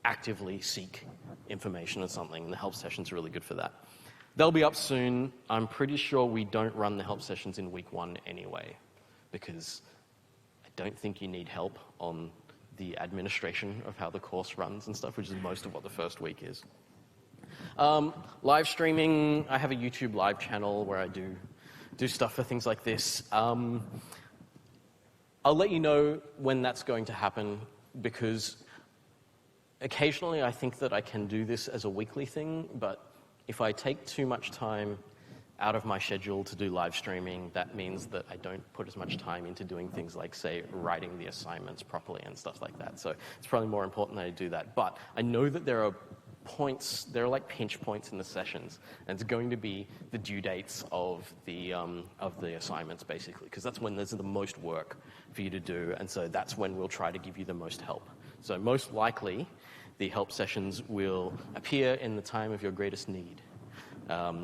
actively seek information or something, and the help sessions are really good for that. They'll be up soon. I'm pretty sure we don't run the help sessions in week 1 anyway, because I don't think you need help on the administration of how the course runs and stuff, which is most of what the first week is. Live streaming, I have a YouTube live channel where I do stuff for things like this. I'll let you know when that's going to happen, because occasionally I think that I can do this as a weekly thing, but if I take too much time out of my schedule to do live streaming, that means that I don't put as much time into doing things like, say, writing the assignments properly and stuff like that. So it's probably more important that I do that. But I know that there are points, there are like pinch points in the sessions, and it's going to be the due dates of the assignments, basically, because that's when there's the most work for you to do, and so that's when we'll try to give you the most help. So most likely, the help sessions will appear in the time of your greatest need.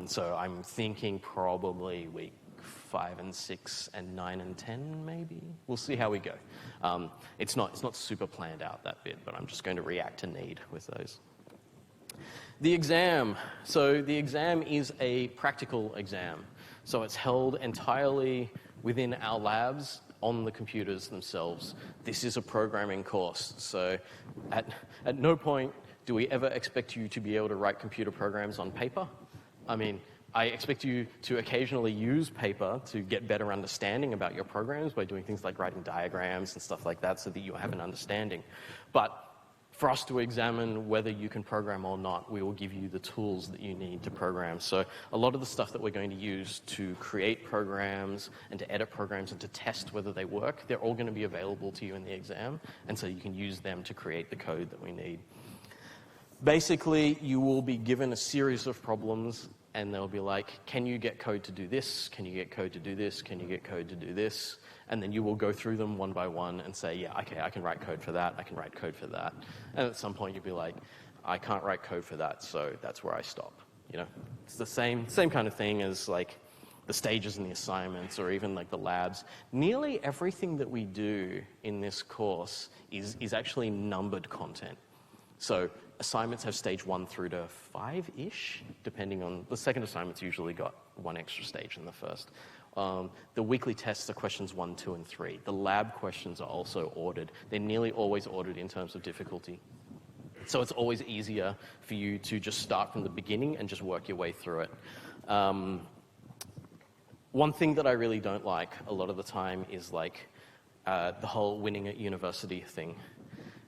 So I'm thinking probably week 5 and 6 and 9 and 10, maybe. We'll see how we go. It's not super planned out, that bit, but I'm just going to react to need with those. The exam. So the exam is a practical exam. So it's held entirely within our labs on the computers themselves. This is a programming course, so at no point do we ever expect you to be able to write computer programs on paper. I mean, I expect you to occasionally use paper to get better understanding about your programs by doing things like writing diagrams and stuff like that so that you have an understanding. But for us to examine whether you can program or not, we will give you the tools that you need to program. So a lot of the stuff that we're going to use to create programs and to edit programs and to test whether they work, they're all going to be available to you in the exam, and so you can use them to create the code that we need. Basically, you will be given a series of problems, and they'll be like, can you get code to do this? Can you get code to do this? Can you get code to do this? And then you will go through them one by one and say, yeah, okay, I can write code for that, I can write code for that. And at some point you'll be like, I can't write code for that, so that's where I stop. You know, it's the same kind of thing as like the stages and the assignments, or even like the labs. Nearly everything that we do in this course is actually numbered content. So assignments have stage 1 through to 5-ish, depending on, the second assignment's usually got 1 extra stage than the first. The weekly tests are questions 1, 2, and 3. The lab questions are also ordered. They're nearly always ordered in terms of difficulty. So it's always easier for you to just start from the beginning and just work your way through it. One thing that I really don't like a lot of the time is like the whole winning at university thing,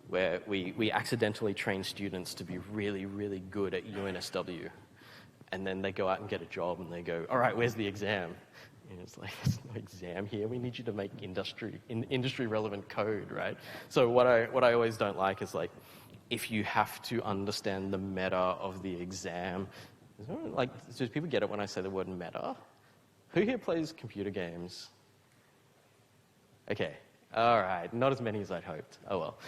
where we accidentally train students to be really, really good at UNSW. And then they go out and get a job and they go, all right, where's the exam? And it's like, there's no exam here. We need you to make industry relevant code, right? So what I always don't like is like, if you have to understand the meta of the exam, like, do people get it when I say the word meta? Who here plays computer games? Okay, all right, not as many as I'd hoped. Oh well.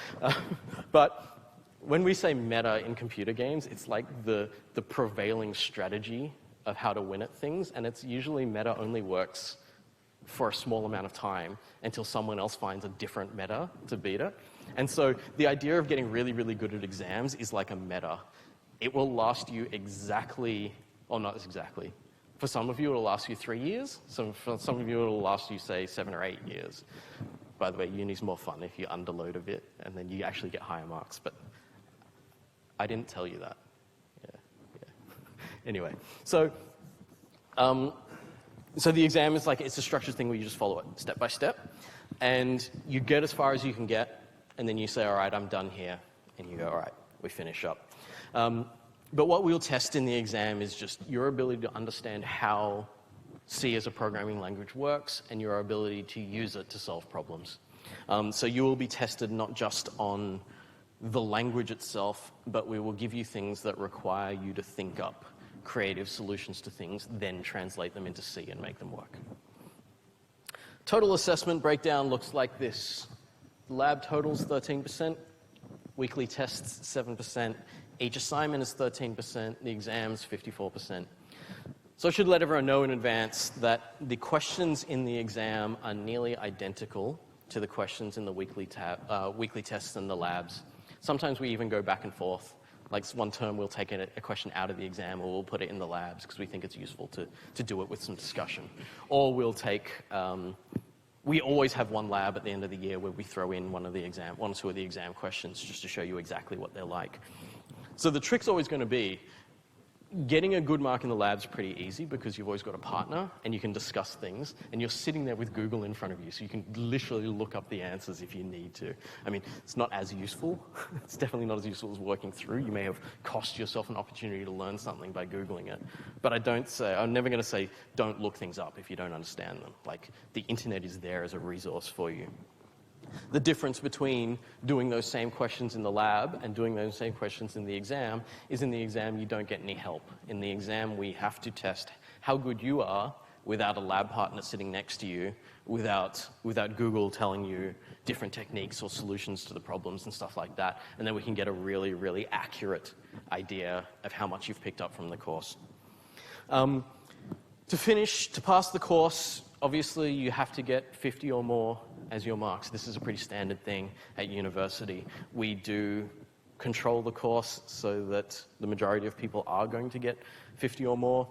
But when we say meta in computer games, it's like the prevailing strategy of how to win at things, and it's usually meta only works for a small amount of time until someone else finds a different meta to beat it. And so the idea of getting really, really good at exams is like a meta. It will last you exactly, or not exactly. For some of you, it'll last you 3 years. For some of you, it'll last you, say, 7 or 8 years. By the way, uni's more fun if you underload a bit, and then you actually get higher marks, but I didn't tell you that. Yeah. Anyway, so the exam is like, it's a structured thing where you just follow it step by step, and you get as far as you can get, and then you say, all right, I'm done here, and you go, all right, we finish up. But what we'll test in the exam is just your ability to understand how C as a programming language works and your ability to use it to solve problems. So you will be tested not just on the language itself, but we will give you things that require you to think up creative solutions to things, then translate them into C and make them work. Total assessment breakdown looks like this. Lab totals 13%, weekly tests 7%, each assignment is 13%, the exams 54%. So I should let everyone know in advance that the questions in the exam are nearly identical to the questions in the weekly tests and the labs. Sometimes we even go back and forth. Like one term we'll take a question out of the exam, or we'll put it in the labs because we think it's useful to do it with some discussion. Or we'll take, we always have one lab at the end of the year where we throw in one or two of the exam questions just to show you exactly what they're like. So the trick's always going to be, getting a good mark in the lab's pretty easy because you've always got a partner and you can discuss things, and you're sitting there with Google in front of you, so you can literally look up the answers if you need to. I mean, it's not as useful. It's definitely not as useful as working through. You may have cost yourself an opportunity to learn something by Googling it. But I'm never going to say don't look things up if you don't understand them. Like, the internet is there as a resource for you. The difference between doing those same questions in the lab and doing those same questions in the exam is, in the exam you don't get any help. In the exam we have to test how good you are without a lab partner sitting next to you, without Google telling you different techniques or solutions to the problems and stuff like that, and then we can get a really, really accurate idea of how much you've picked up from the course. To pass the course, obviously you have to get 50 or more as your marks. This is a pretty standard thing at university. We do control the course so that the majority of people are going to get 50 or more.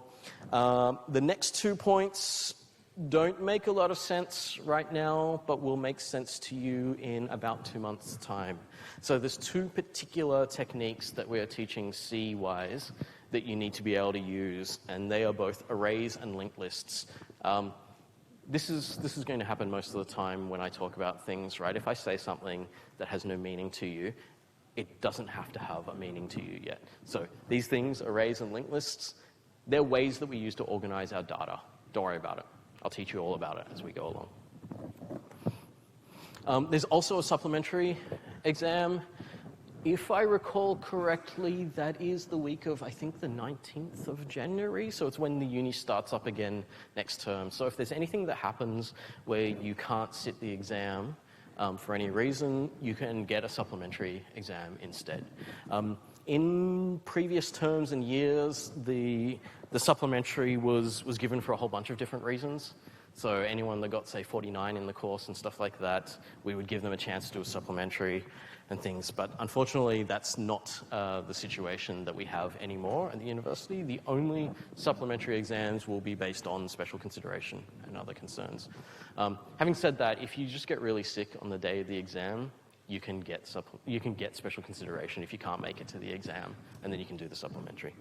The next 2 points don't make a lot of sense right now, but will make sense to you in about 2 months' time. So there's 2 particular techniques that we are teaching C-wise that you need to be able to use, and they are both arrays and linked lists. This is going to happen most of the time when I talk about things, right? If I say something that has no meaning to you, it doesn't have to have a meaning to you yet. So these things, arrays and linked lists, they're ways that we use to organize our data. Don't worry about it. I'll teach you all about it as we go along. There's also a supplementary exam. If I recall correctly, that is the week of, I think, the 19th of January. So it's when the uni starts up again next term. So if there's anything that happens where you can't sit the exam for any reason, you can get a supplementary exam instead. In previous terms and years, the supplementary was given for a whole bunch of different reasons. So anyone that got, say, 49 in the course and stuff like that, we would give them a chance to do a supplementary and things. But unfortunately, that's not the situation that we have anymore at the university. The only supplementary exams will be based on special consideration and other concerns. Having said that, if you just get really sick on the day of the exam, you can get special consideration if you can't make it to the exam, and then you can do the supplementary.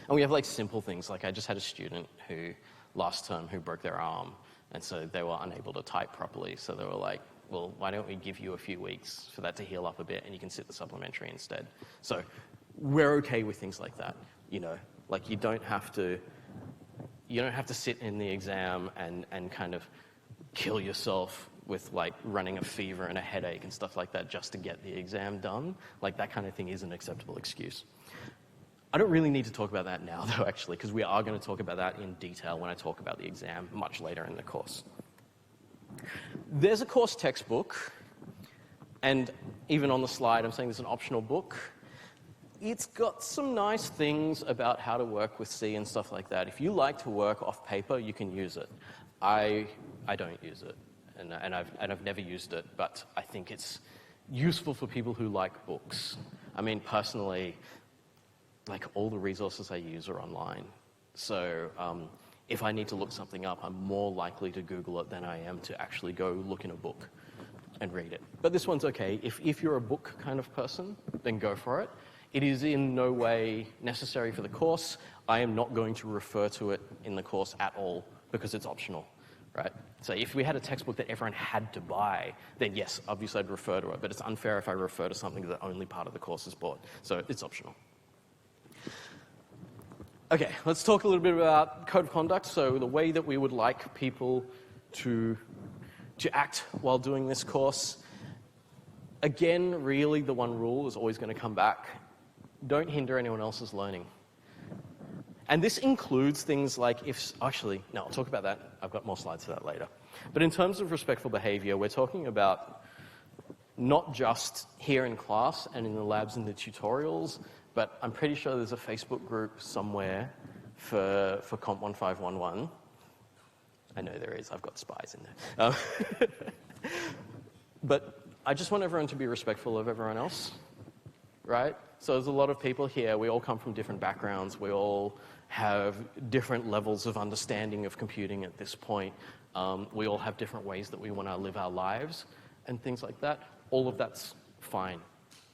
And we have like simple things, like I just had a student who last term who broke their arm, and so they were unable to type properly, so they were like, well, why don't we give you a few weeks for that to heal up a bit and you can sit the supplementary instead. So we're okay with things like that, you know, like you don't have to sit in the exam and kind of kill yourself with like running a fever and a headache and stuff like that just to get the exam done. Like that kind of thing is an acceptable excuse. I don't really need to talk about that now though, actually, because we are going to talk about that in detail when I talk about the exam much later in the course. There's a course textbook, and even on the slide I'm saying there's an optional book. It's got some nice things about how to work with C and stuff like that. If you like to work off paper, you can use it. I don't use it, and I've never used it, but I think it's useful for people who like books. I mean, personally, like all the resources I use are online. So if I need to look something up, I'm more likely to Google it than I am to actually go look in a book and read it. But this one's okay. If you're a book kind of person, then go for it. It is in no way necessary for the course. I am not going to refer to it in the course at all because it's optional, right? So if we had a textbook that everyone had to buy, then yes, obviously I'd refer to it, but it's unfair if I refer to something that only part of the course is bought. So it's optional. Okay, let's talk a little bit about code of conduct. So the way that we would like people to act while doing this course. Again, really the one rule is always going to come back. Don't hinder anyone else's learning. And this includes things like actually, no, I'll talk about that. I've got more slides for that later. But in terms of respectful behavior, we're talking about not just here in class and in the labs and the tutorials, but I'm pretty sure there's a Facebook group somewhere for COMP1511. I know there is. I've got spies in there. But I just want everyone to be respectful of everyone else, right? So there's a lot of people here. We all come from different backgrounds. We all have different levels of understanding of computing at this point. We all have different ways that we want to live our lives and things like that. All of that's fine.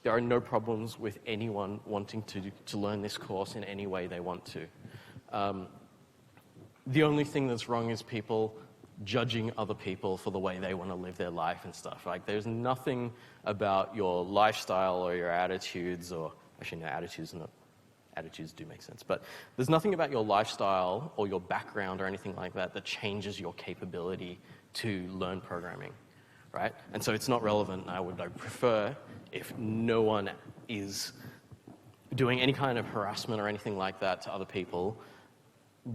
There are no problems with anyone wanting to learn this course in any way they want to. The only thing that's wrong is people judging other people for the way they want to live their life and stuff. Like, there's nothing about your lifestyle or your attitudes, or actually, no, attitudes do make sense, but there's nothing about your lifestyle or your background or anything like that that changes your capability to learn programming, right? And so it's not relevant. I would prefer if no one is doing any kind of harassment or anything like that to other people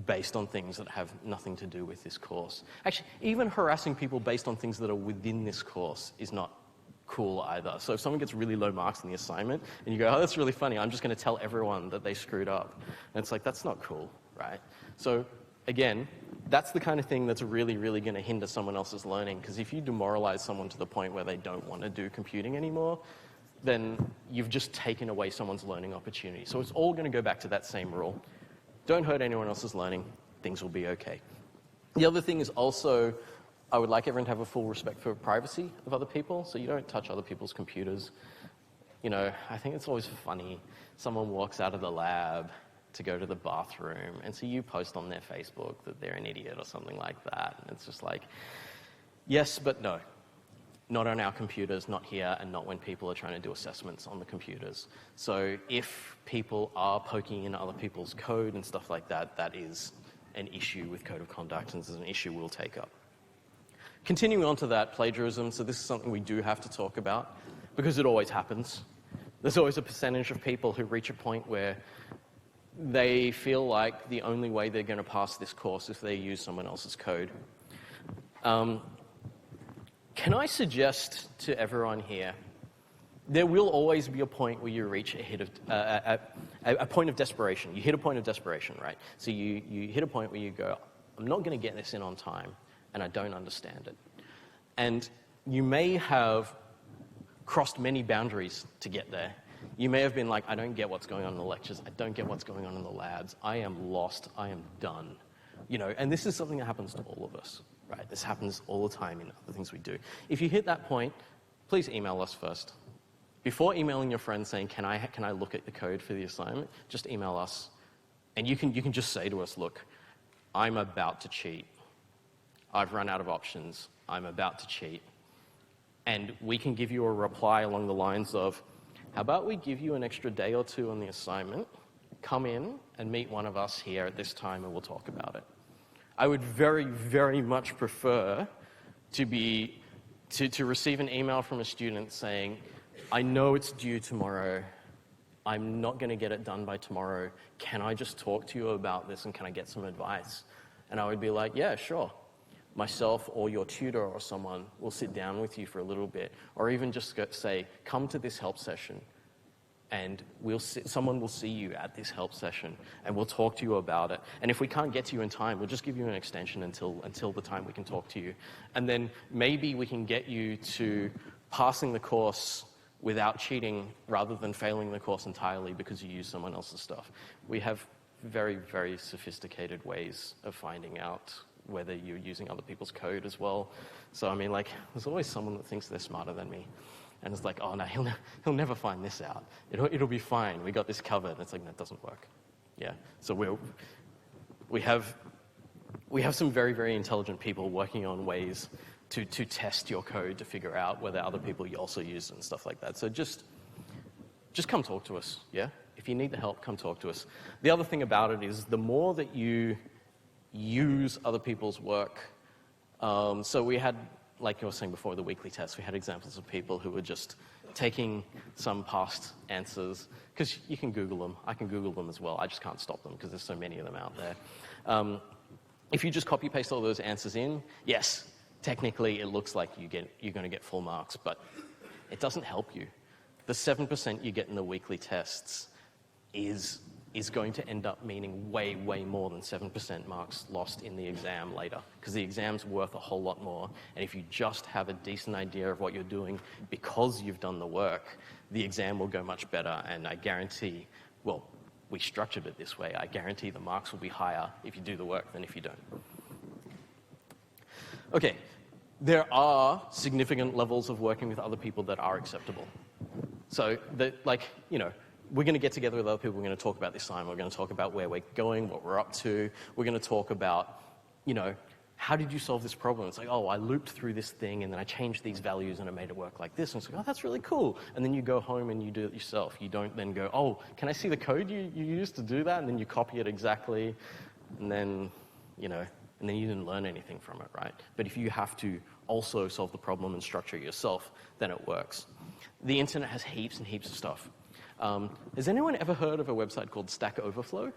based on things that have nothing to do with this course. Actually, even harassing people based on things that are within this course is not cool either. So if someone gets really low marks in the assignment and you go, oh, that's really funny, I'm just going to tell everyone that they screwed up. And it's like, that's not cool, right? So again, that's the kind of thing that's really, really going to hinder someone else's learning, because if you demoralize someone to the point where they don't want to do computing anymore, then you've just taken away someone's learning opportunity. So it's all going to go back to that same rule. Don't hurt anyone else's learning. Things will be okay. The other thing is also, I would like everyone to have a full respect for privacy of other people, so you don't touch other people's computers. You know, I think it's always funny. Someone walks out of the lab to go to the bathroom, and so you post on their Facebook that they're an idiot or something like that. And it's just like, yes, but no. Not on our computers, not here, and not when people are trying to do assessments on the computers. So if people are poking in other people's code and stuff like that, that is an issue with code of conduct, and this is an issue we'll take up. Continuing on to that, plagiarism. So this is something we do have to talk about, because it always happens. There's always a percentage of people who reach a point where they feel like the only way they're going to pass this course is if they use someone else's code. Can I suggest to everyone here, there will always be a point where you reach a point of desperation. You hit a point of desperation, right? So you hit a point where you go, I'm not going to get this in on time, and I don't understand it. And you may have crossed many boundaries to get there. You may have been like, I don't get what's going on in the lectures. I don't get what's going on in the labs. I am lost. I am done. You know, and this is something that happens to all of us. Right, this happens all the time in other things we do. If you hit that point, please email us first. Before emailing your friend saying, can I look at the code for the assignment, just email us. And you can just say to us, look, I'm about to cheat. I've run out of options. I'm about to cheat. And we can give you a reply along the lines of, how about we give you an extra day or two on the assignment, come in and meet one of us here at this time and we'll talk about it. I would very, very much prefer to receive an email from a student saying, I know it's due tomorrow. I'm not going to get it done by tomorrow. Can I just talk to you about this and can I get some advice? And I would be like, yeah, sure. Myself or your tutor or someone will sit down with you for a little bit, or even just say, come to this help session. And someone will see you at this help session, and we'll talk to you about it. And if we can't get to you in time, we'll just give you an extension until the time we can talk to you. And then maybe we can get you to passing the course without cheating, rather than failing the course entirely because you use someone else's stuff. We have very, very sophisticated ways of finding out whether you're using other people's code as well. So, I mean, like, there's always someone that thinks they're smarter than me. And it's like, oh, no, he'll never find this out. It'll be fine. We got this covered. And it's like, no, it doesn't work. Yeah. So we have some very, very intelligent people working on ways to test your code to figure out whether other people also use it and stuff like that. So just come talk to us, yeah? If you need the help, come talk to us. The other thing about it is the more that you use other people's work, so we had, like I was saying before, the weekly test, we had examples of people who were just taking some past answers, because you can Google them. I can Google them as well. I just can't stop them because there's so many of them out there. If you just copy-paste all those answers in, yes, technically it looks like you're going to get full marks, but it doesn't help you. The 7% you get in the weekly tests is going to end up meaning way, way more than 7% marks lost in the exam later, because the exam's worth a whole lot more. And if you just have a decent idea of what you're doing because you've done the work, the exam will go much better, and I guarantee, well, we structured it this way, I guarantee the marks will be higher if you do the work than if you don't. Okay, there are significant levels of working with other people that are acceptable. So, we're going to get together with other people, we're going to talk about this assignment, we're going to talk about where we're going, what we're up to, we're going to talk about, how did you solve this problem? It's like, oh, I looped through this thing and then I changed these values and I made it work like this. And it's like, oh, that's really cool. And then you go home and you do it yourself. You don't then go, oh, can I see the code you used to do that? And then you copy it exactly. And then, and then you didn't learn anything from it, right? But if you have to also solve the problem and structure it yourself, then it works. The internet has heaps and heaps of stuff. Has anyone ever heard of a website called Stack Overflow?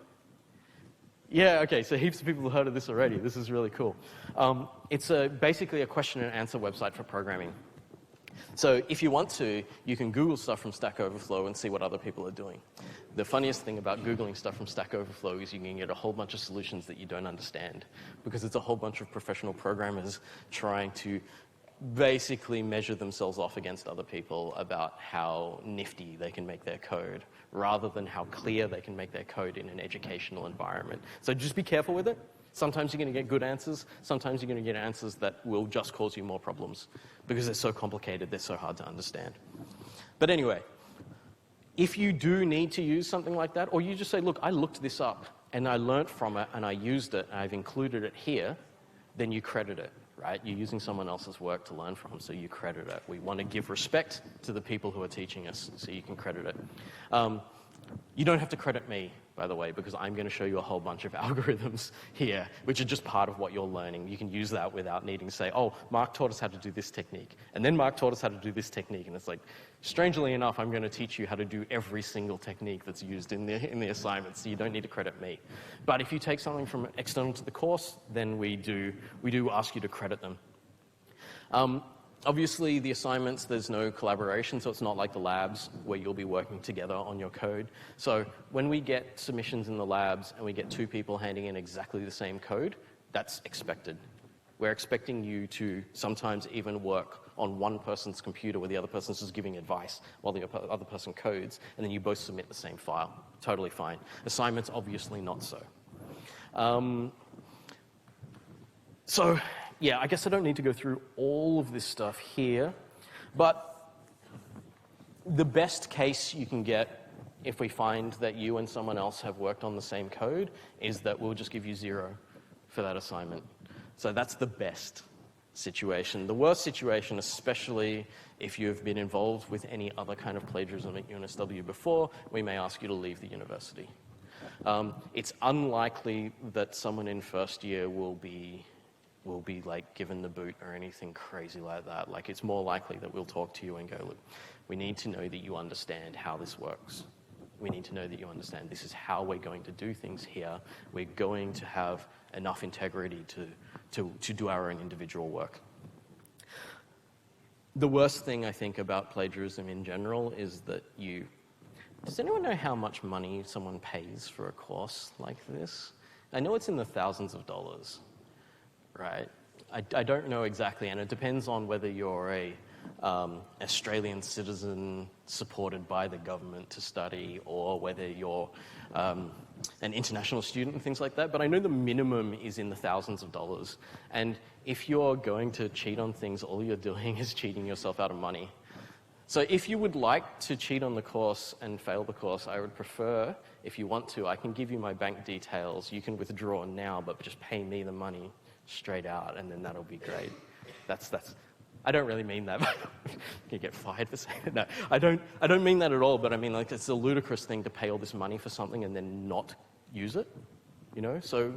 Yeah, okay, so heaps of people have heard of this already. This is really cool. It's basically a question and answer website for programming. So if you want to, you can Google stuff from Stack Overflow and see what other people are doing. The funniest thing about Googling stuff from Stack Overflow is you can get a whole bunch of solutions that you don't understand, because it's a whole bunch of professional programmers trying to basically measure themselves off against other people about how nifty they can make their code, rather than how clear they can make their code in an educational environment. So just be careful with it. Sometimes you're going to get good answers. Sometimes you're going to get answers that will just cause you more problems, because they're so complicated, they're so hard to understand. But anyway, if you do need to use something like that, or you just say, look, I looked this up and I learned from it and I used it and I've included it here, then you credit it. Right? You're using someone else's work to learn from, so you credit it. We want to give respect to the people who are teaching us, so you can credit it. You don't have to credit me, by the way, because I'm going to show you a whole bunch of algorithms here, which are just part of what you're learning. You can use that without needing to say, oh, Mark taught us how to do this technique, and then Mark taught us how to do this technique. And it's like, strangely enough, I'm going to teach you how to do every single technique that's used in the assignment, so you don't need to credit me. But if you take something from external to the course, then we do ask you to credit them. Obviously, the assignments, there's no collaboration, so it's not like the labs where you'll be working together on your code. So when we get submissions in the labs and we get two people handing in exactly the same code, that's expected. We're expecting you to sometimes even work on one person's computer where the other person's just giving advice while the other person codes, and then you both submit the same file. Totally fine. Assignments, obviously not so. Yeah, I guess I don't need to go through all of this stuff here, but the best case you can get if we find that you and someone else have worked on the same code is that we'll just give you 0 for that assignment. So that's the best situation. The worst situation, especially if you've been involved with any other kind of plagiarism at UNSW before, we may ask you to leave the university. It's unlikely that someone in first year will be like given the boot or anything crazy like that. Like, it's more likely that we'll talk to you and go, look, we need to know that you understand how this works. We need to know that you understand this is how we're going to do things here. We're going to have enough integrity to do our own individual work. The worst thing I think about plagiarism in general is that does anyone know how much money someone pays for a course like this? I know it's in the thousands of dollars. Right? I don't know exactly, and it depends on whether you're Australian citizen supported by the government to study, or whether you're an international student and things like that. But I know the minimum is in the thousands of dollars. And if you're going to cheat on things, all you're doing is cheating yourself out of money. So if you would like to cheat on the course and fail the course, I would prefer, if you want to, I can give you my bank details. You can withdraw now, but just pay me the money straight out, and then that'll be great. That's. I don't really mean that. You get fired for saying that. No, I don't mean that at all. But I mean, like, it's a ludicrous thing to pay all this money for something and then not use it. You know. So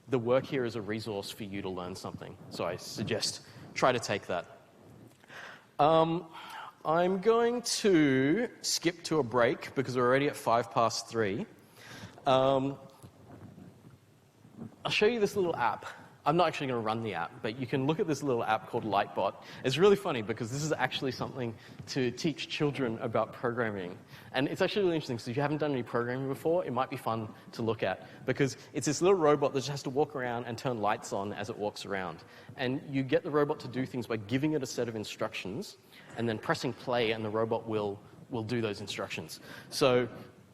the work here is a resource for you to learn something. So I suggest try to take that. I'm going to skip to a break because we're already at 3:05. I'll show you this little app. I'm not actually going to run the app, but you can look at this little app called Lightbot. It's really funny because this is actually something to teach children about programming. And it's actually really interesting, because if you haven't done any programming before, it might be fun to look at, because it's this little robot that just has to walk around and turn lights on as it walks around. And you get the robot to do things by giving it a set of instructions and then pressing play, and the robot will do those instructions. So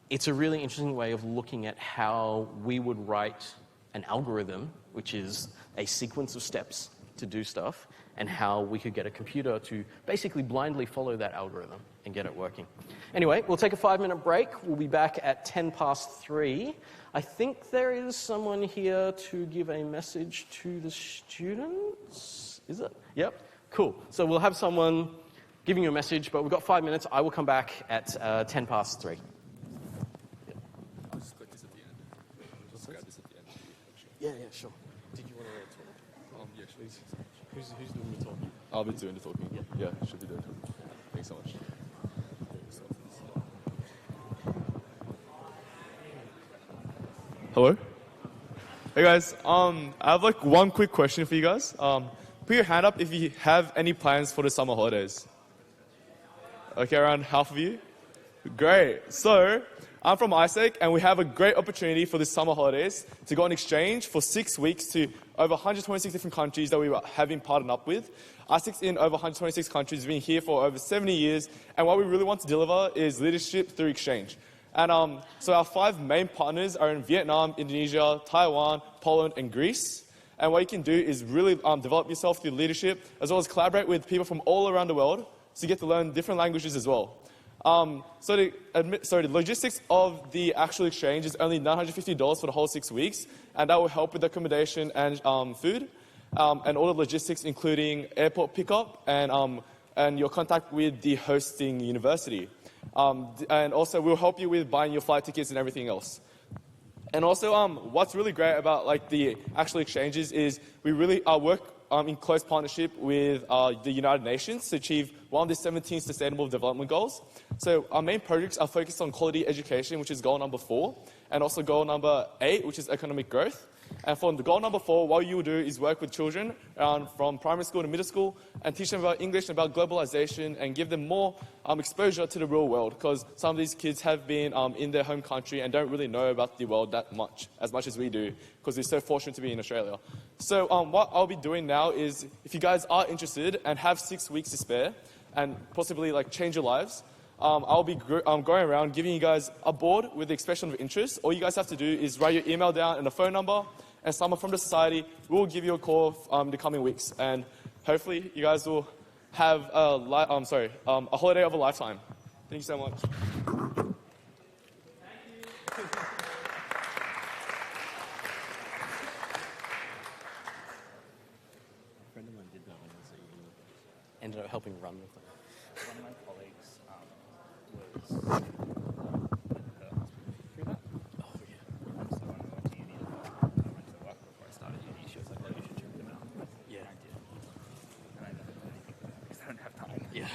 it's a really interesting way of looking at how we would write an algorithm, which is a sequence of steps to do stuff, and how we could get a computer to basically blindly follow that algorithm and get it working. Anyway, we'll take a 5-minute break. We'll be back at 3:10. I think there is someone here to give a message to the students. Is it? Yep. Cool. So we'll have someone giving you a message, but we've got 5 minutes. I will come back at 3:10. I'll just click this at the end. Just grab this at the end. Yeah, sure. Did you want to talk? Yeah, sure. Who's doing the talking? I'll be doing the talking. Yeah. Should be doing it. Thanks so much. Hello? Hey guys, I have like one quick question for you guys. Put your hand up if you have any plans for the summer holidays. Okay, around half of you. Great. So, I'm from ISEC, and we have a great opportunity for the summer holidays to go on exchange for 6 weeks to over 126 different countries that we have been partnered up with. ISEC's in over 126 countries, been here for over 70 years, and what we really want to deliver is leadership through exchange. And so our 5 main partners are in Vietnam, Indonesia, Taiwan, Poland, and Greece. And what you can do is really develop yourself through leadership, as well as collaborate with people from all around the world, so you get to learn different languages as well. So the logistics of the actual exchange is only $950 for the whole 6 weeks, and that will help with accommodation and food, and all the logistics, including airport pickup and your contact with the hosting university. And also, we'll help you with buying your flight tickets and everything else. And also, what's really great about like the actual exchanges is we really work in close partnership with the United Nations to achieve one of the 17 Sustainable Development Goals. So our main projects are focused on quality education, which is goal number 4, and also goal number 8, which is economic growth. And for the goal number 4, what you will do is work with children from primary school to middle school and teach them about English and about globalization, and give them more exposure to the real world, because some of these kids have been in their home country and don't really know about the world that much as we do, because we're so fortunate to be in Australia. So what I'll be doing now is, if you guys are interested and have 6 weeks to spare and possibly like change your lives, I'll be going around giving you guys a board with the expression of interest. All you guys have to do is write your email down and a phone number, and someone from the society will give you a call in the coming weeks. And hopefully you guys will have a holiday of a lifetime. Thank you so much. Friend of mine did that when I was at uni. Ended up helping run with them. One of my colleagues was through that. Oh, yeah. So when I went to uni, I went to work before I started uni. She was like, "Oh, you should check them out." Yeah. And I did. And I never did anything with it because I don't have time. Yeah.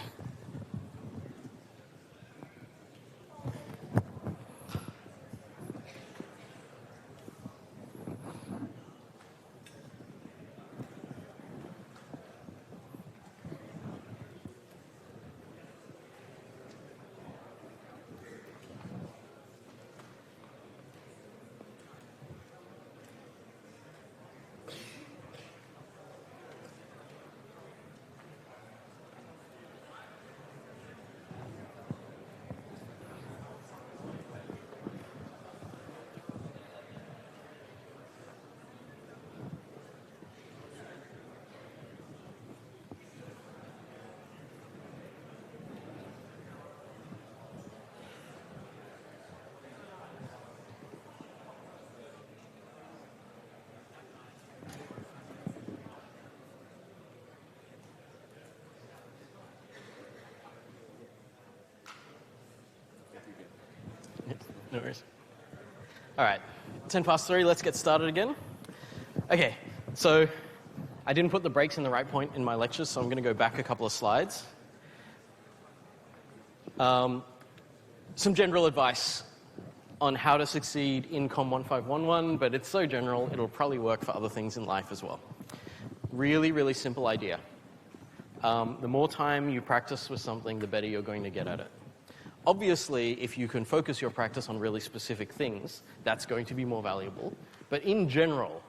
No worries. All right, 10 past 3, let's get started again. Okay, so I didn't put the breaks in the right point in my lecture, so I'm going to go back a couple of slides. Some general advice on how to succeed in COMP1511, but it's so general, it'll probably work for other things in life as well. Really, really simple idea. The more time you practice with something, the better you're going to get at it. Obviously, if you can focus your practice on really specific things, that's going to be more valuable. But in general,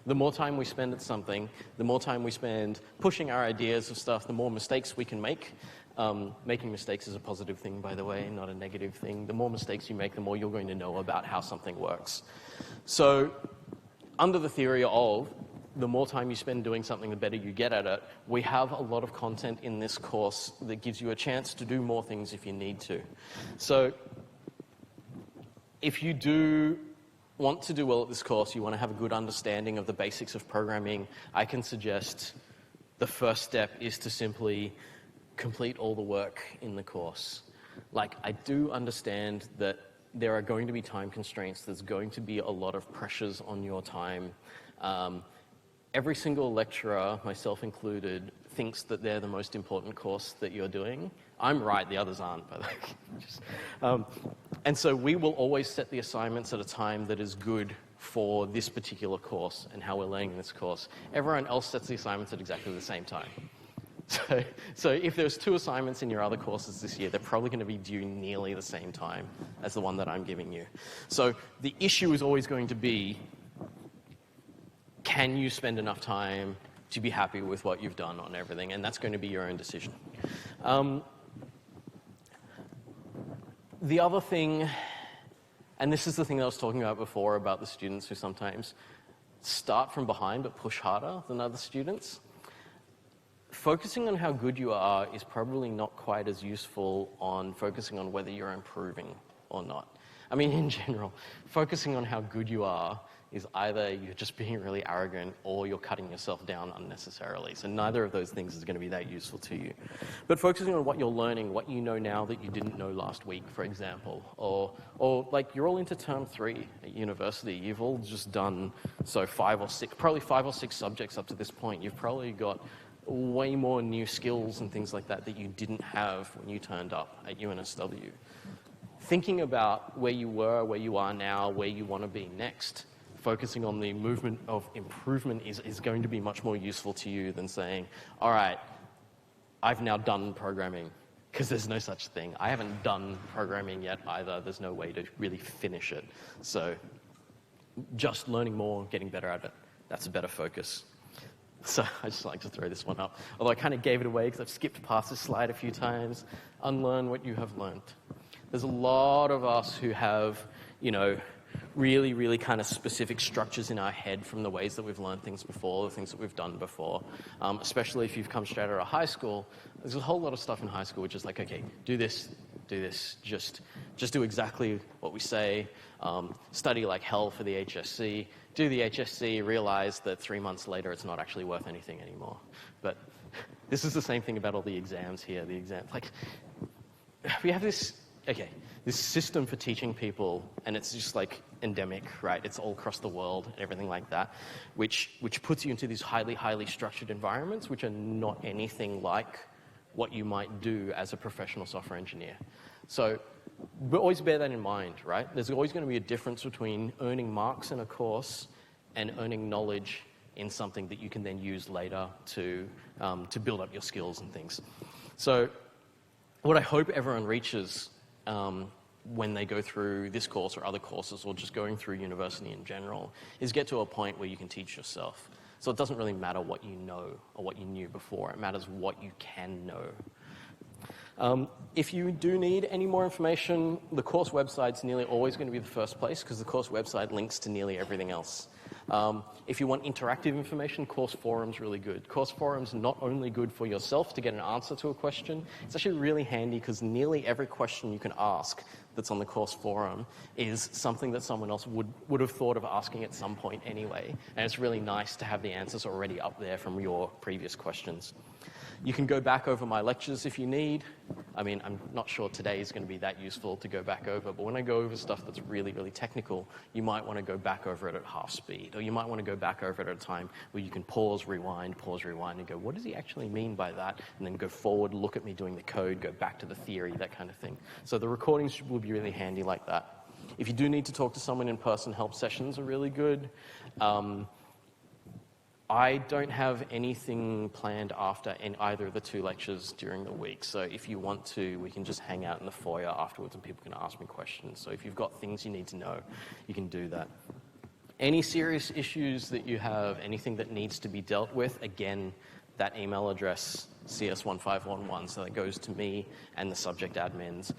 the more time we spend at something, the more time we spend pushing our ideas of stuff, the more mistakes we can make. Making mistakes is a positive thing, by the way, not a negative thing. The more mistakes you make, the more you're going to know about how something works. So, under the theory of the more time you spend doing something, the better you get at it, we have a lot of content in this course that gives you a chance to do more things if you need to. So, if you do want to do well at this course, you want to have a good understanding of the basics of programming, I can suggest the first step is to simply complete all the work in the course. Like, I do understand that there are going to be time constraints, there's going to be a lot of pressures on your time. Every single lecturer, myself included, thinks that they're the most important course that you're doing. I'm right, the others aren't, by the way. And so we will always set the assignments at a time that is good for this particular course and how we're learning this course. Everyone else sets the assignments at exactly the same time. So if there's 2 assignments in your other courses this year, they're probably going to be due nearly the same time as the one that I'm giving you. So the issue is always going to be, can you spend enough time to be happy with what you've done on everything? And that's going to be your own decision. The other thing, and this is the thing that I was talking about before about the students who sometimes start from behind but push harder than other students. Focusing on how good you are is probably not quite as useful on focusing on whether you're improving or not. I mean, in general, focusing on how good you are is either you're just being really arrogant or you're cutting yourself down unnecessarily. So neither of those things is going to be that useful to you. But focusing on what you're learning, what you know now that you didn't know last week, for example, or like you're all into term 3 at university. You've all just done probably 5 or 6 subjects up to this point. You've probably got way more new skills and things like that that you didn't have when you turned up at UNSW. Thinking about where you were, where you are now, where you want to be next, focusing on the movement of improvement is going to be much more useful to you than saying, all right, I've now done programming, because there's no such thing. I haven't done programming yet either. There's no way to really finish it. So just learning more, getting better at it, that's a better focus. So I just like to throw this one up. Although I kind of gave it away because I've skipped past this slide a few times. Unlearn what you have learned. There's a lot of us who have, really, really kind of specific structures in our head from the ways that we've learned things before, the things that we've done before. Especially if you've come straight out of high school, there's a whole lot of stuff in high school which is like, okay, do this, just do exactly what we say, study like hell for the HSC, do the HSC, realize that 3 months later it's not actually worth anything anymore. But this is the same thing about all the exams here. We have this system for teaching people, and it's just like endemic, right? It's all across the world and everything like that, which puts you into these highly, highly structured environments, which are not anything like what you might do as a professional software engineer. So always bear that in mind, right? There's always going to be a difference between earning marks in a course and earning knowledge in something that you can then use later to build up your skills and things. So what I hope everyone reaches when they go through this course or other courses or just going through university in general is get to a point where you can teach yourself. So it doesn't really matter what you know or what you knew before. It matters what you can know. If you do need any more information, the course website's nearly always going to be the first place because the course website links to nearly everything else. If you want interactive information, course forum's really good. Course forum's not only good for yourself to get an answer to a question, it's actually really handy because nearly every question you can ask that's on the course forum is something that someone else would have thought of asking at some point anyway. And it's really nice to have the answers already up there from your previous questions. You can go back over my lectures if you need. I mean, I'm not sure today is going to be that useful to go back over, but when I go over stuff that's really, really technical, you might want to go back over it at half speed, or you might want to go back over it at a time where you can pause, rewind, and go, what does he actually mean by that? And then go forward, look at me doing the code, go back to the theory, that kind of thing. So the recordings will be really handy like that. If you do need to talk to someone in person, help sessions are really good. I don't have anything planned after in either of the 2 lectures during the week. So if you want to, we can just hang out in the foyer afterwards and people can ask me questions. So if you've got things you need to know, you can do that. Any serious issues that you have, anything that needs to be dealt with, again, that email address, CS1511, so that goes to me and the subject admins,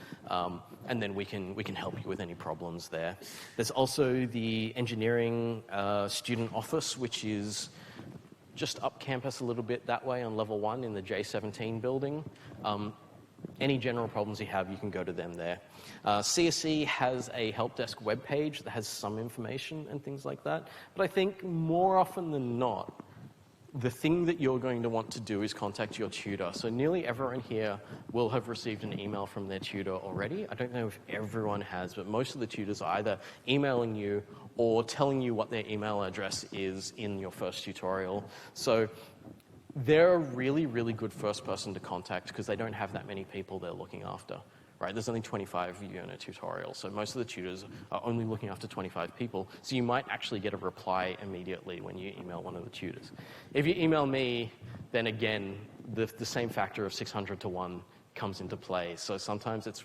and then we can help you with any problems there. There's also the engineering student office, which is just up campus a little bit that way on level 1 in the J17 building. Any general problems you have, you can go to them there. CSE has a help desk webpage that has some information and things like that, but I think more often than not, the thing that you're going to want to do is contact your tutor. So nearly everyone here will have received an email from their tutor already. I don't know if everyone has, but most of the tutors are either emailing you or telling you what their email address is in your first tutorial. So they're a really, really good first person to contact because they don't have that many people they're looking after. Right? There's only 25 of you in a tutorial, so most of the tutors are only looking after 25 people, so you might actually get a reply immediately when you email one of the tutors. If you email me, then again, the same factor of 600 to 1 comes into play. So sometimes it's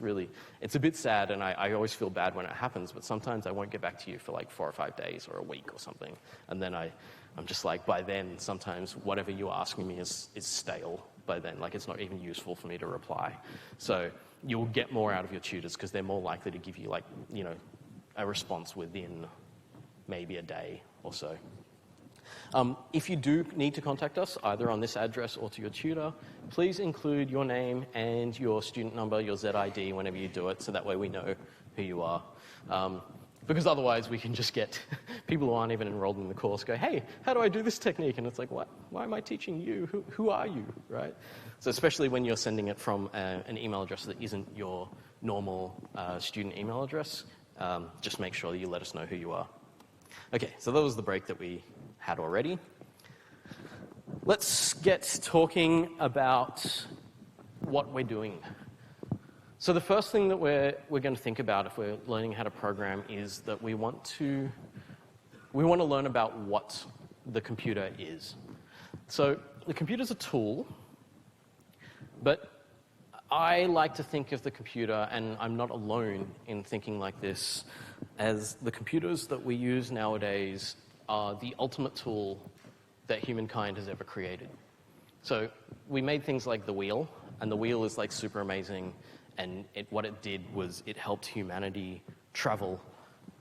a bit sad, and I always feel bad when it happens, but sometimes I won't get back to you for like 4 or 5 days or a week or something, and then I'm just like, by then, sometimes whatever you're asking me is stale by then, like it's not even useful for me to reply. So you'll get more out of your tutors because they're more likely to give you a response within maybe a day or so. If you do need to contact us, either on this address or to your tutor, please include your name and your student number, your ZID whenever you do it, so that way we know who you are. Because otherwise we can just get people who aren't even enrolled in the course go, hey, how do I do this technique? And it's like, what? Why am I teaching you? Who are you, right? So especially when you're sending it from an email address that isn't your normal student email address, just make sure that you let us know who you are. Okay, so that was the break that we had already. Let's get talking about what we're doing. So the first thing that we're going to think about if we're learning how to program is that we want to learn about what the computer is. So the computer's a tool, but I like to think of the computer, and I'm not alone in thinking like this, as the computers that we use nowadays are the ultimate tool that humankind has ever created. So we made things like the wheel, and the wheel is like super amazing. And what it did was it helped humanity travel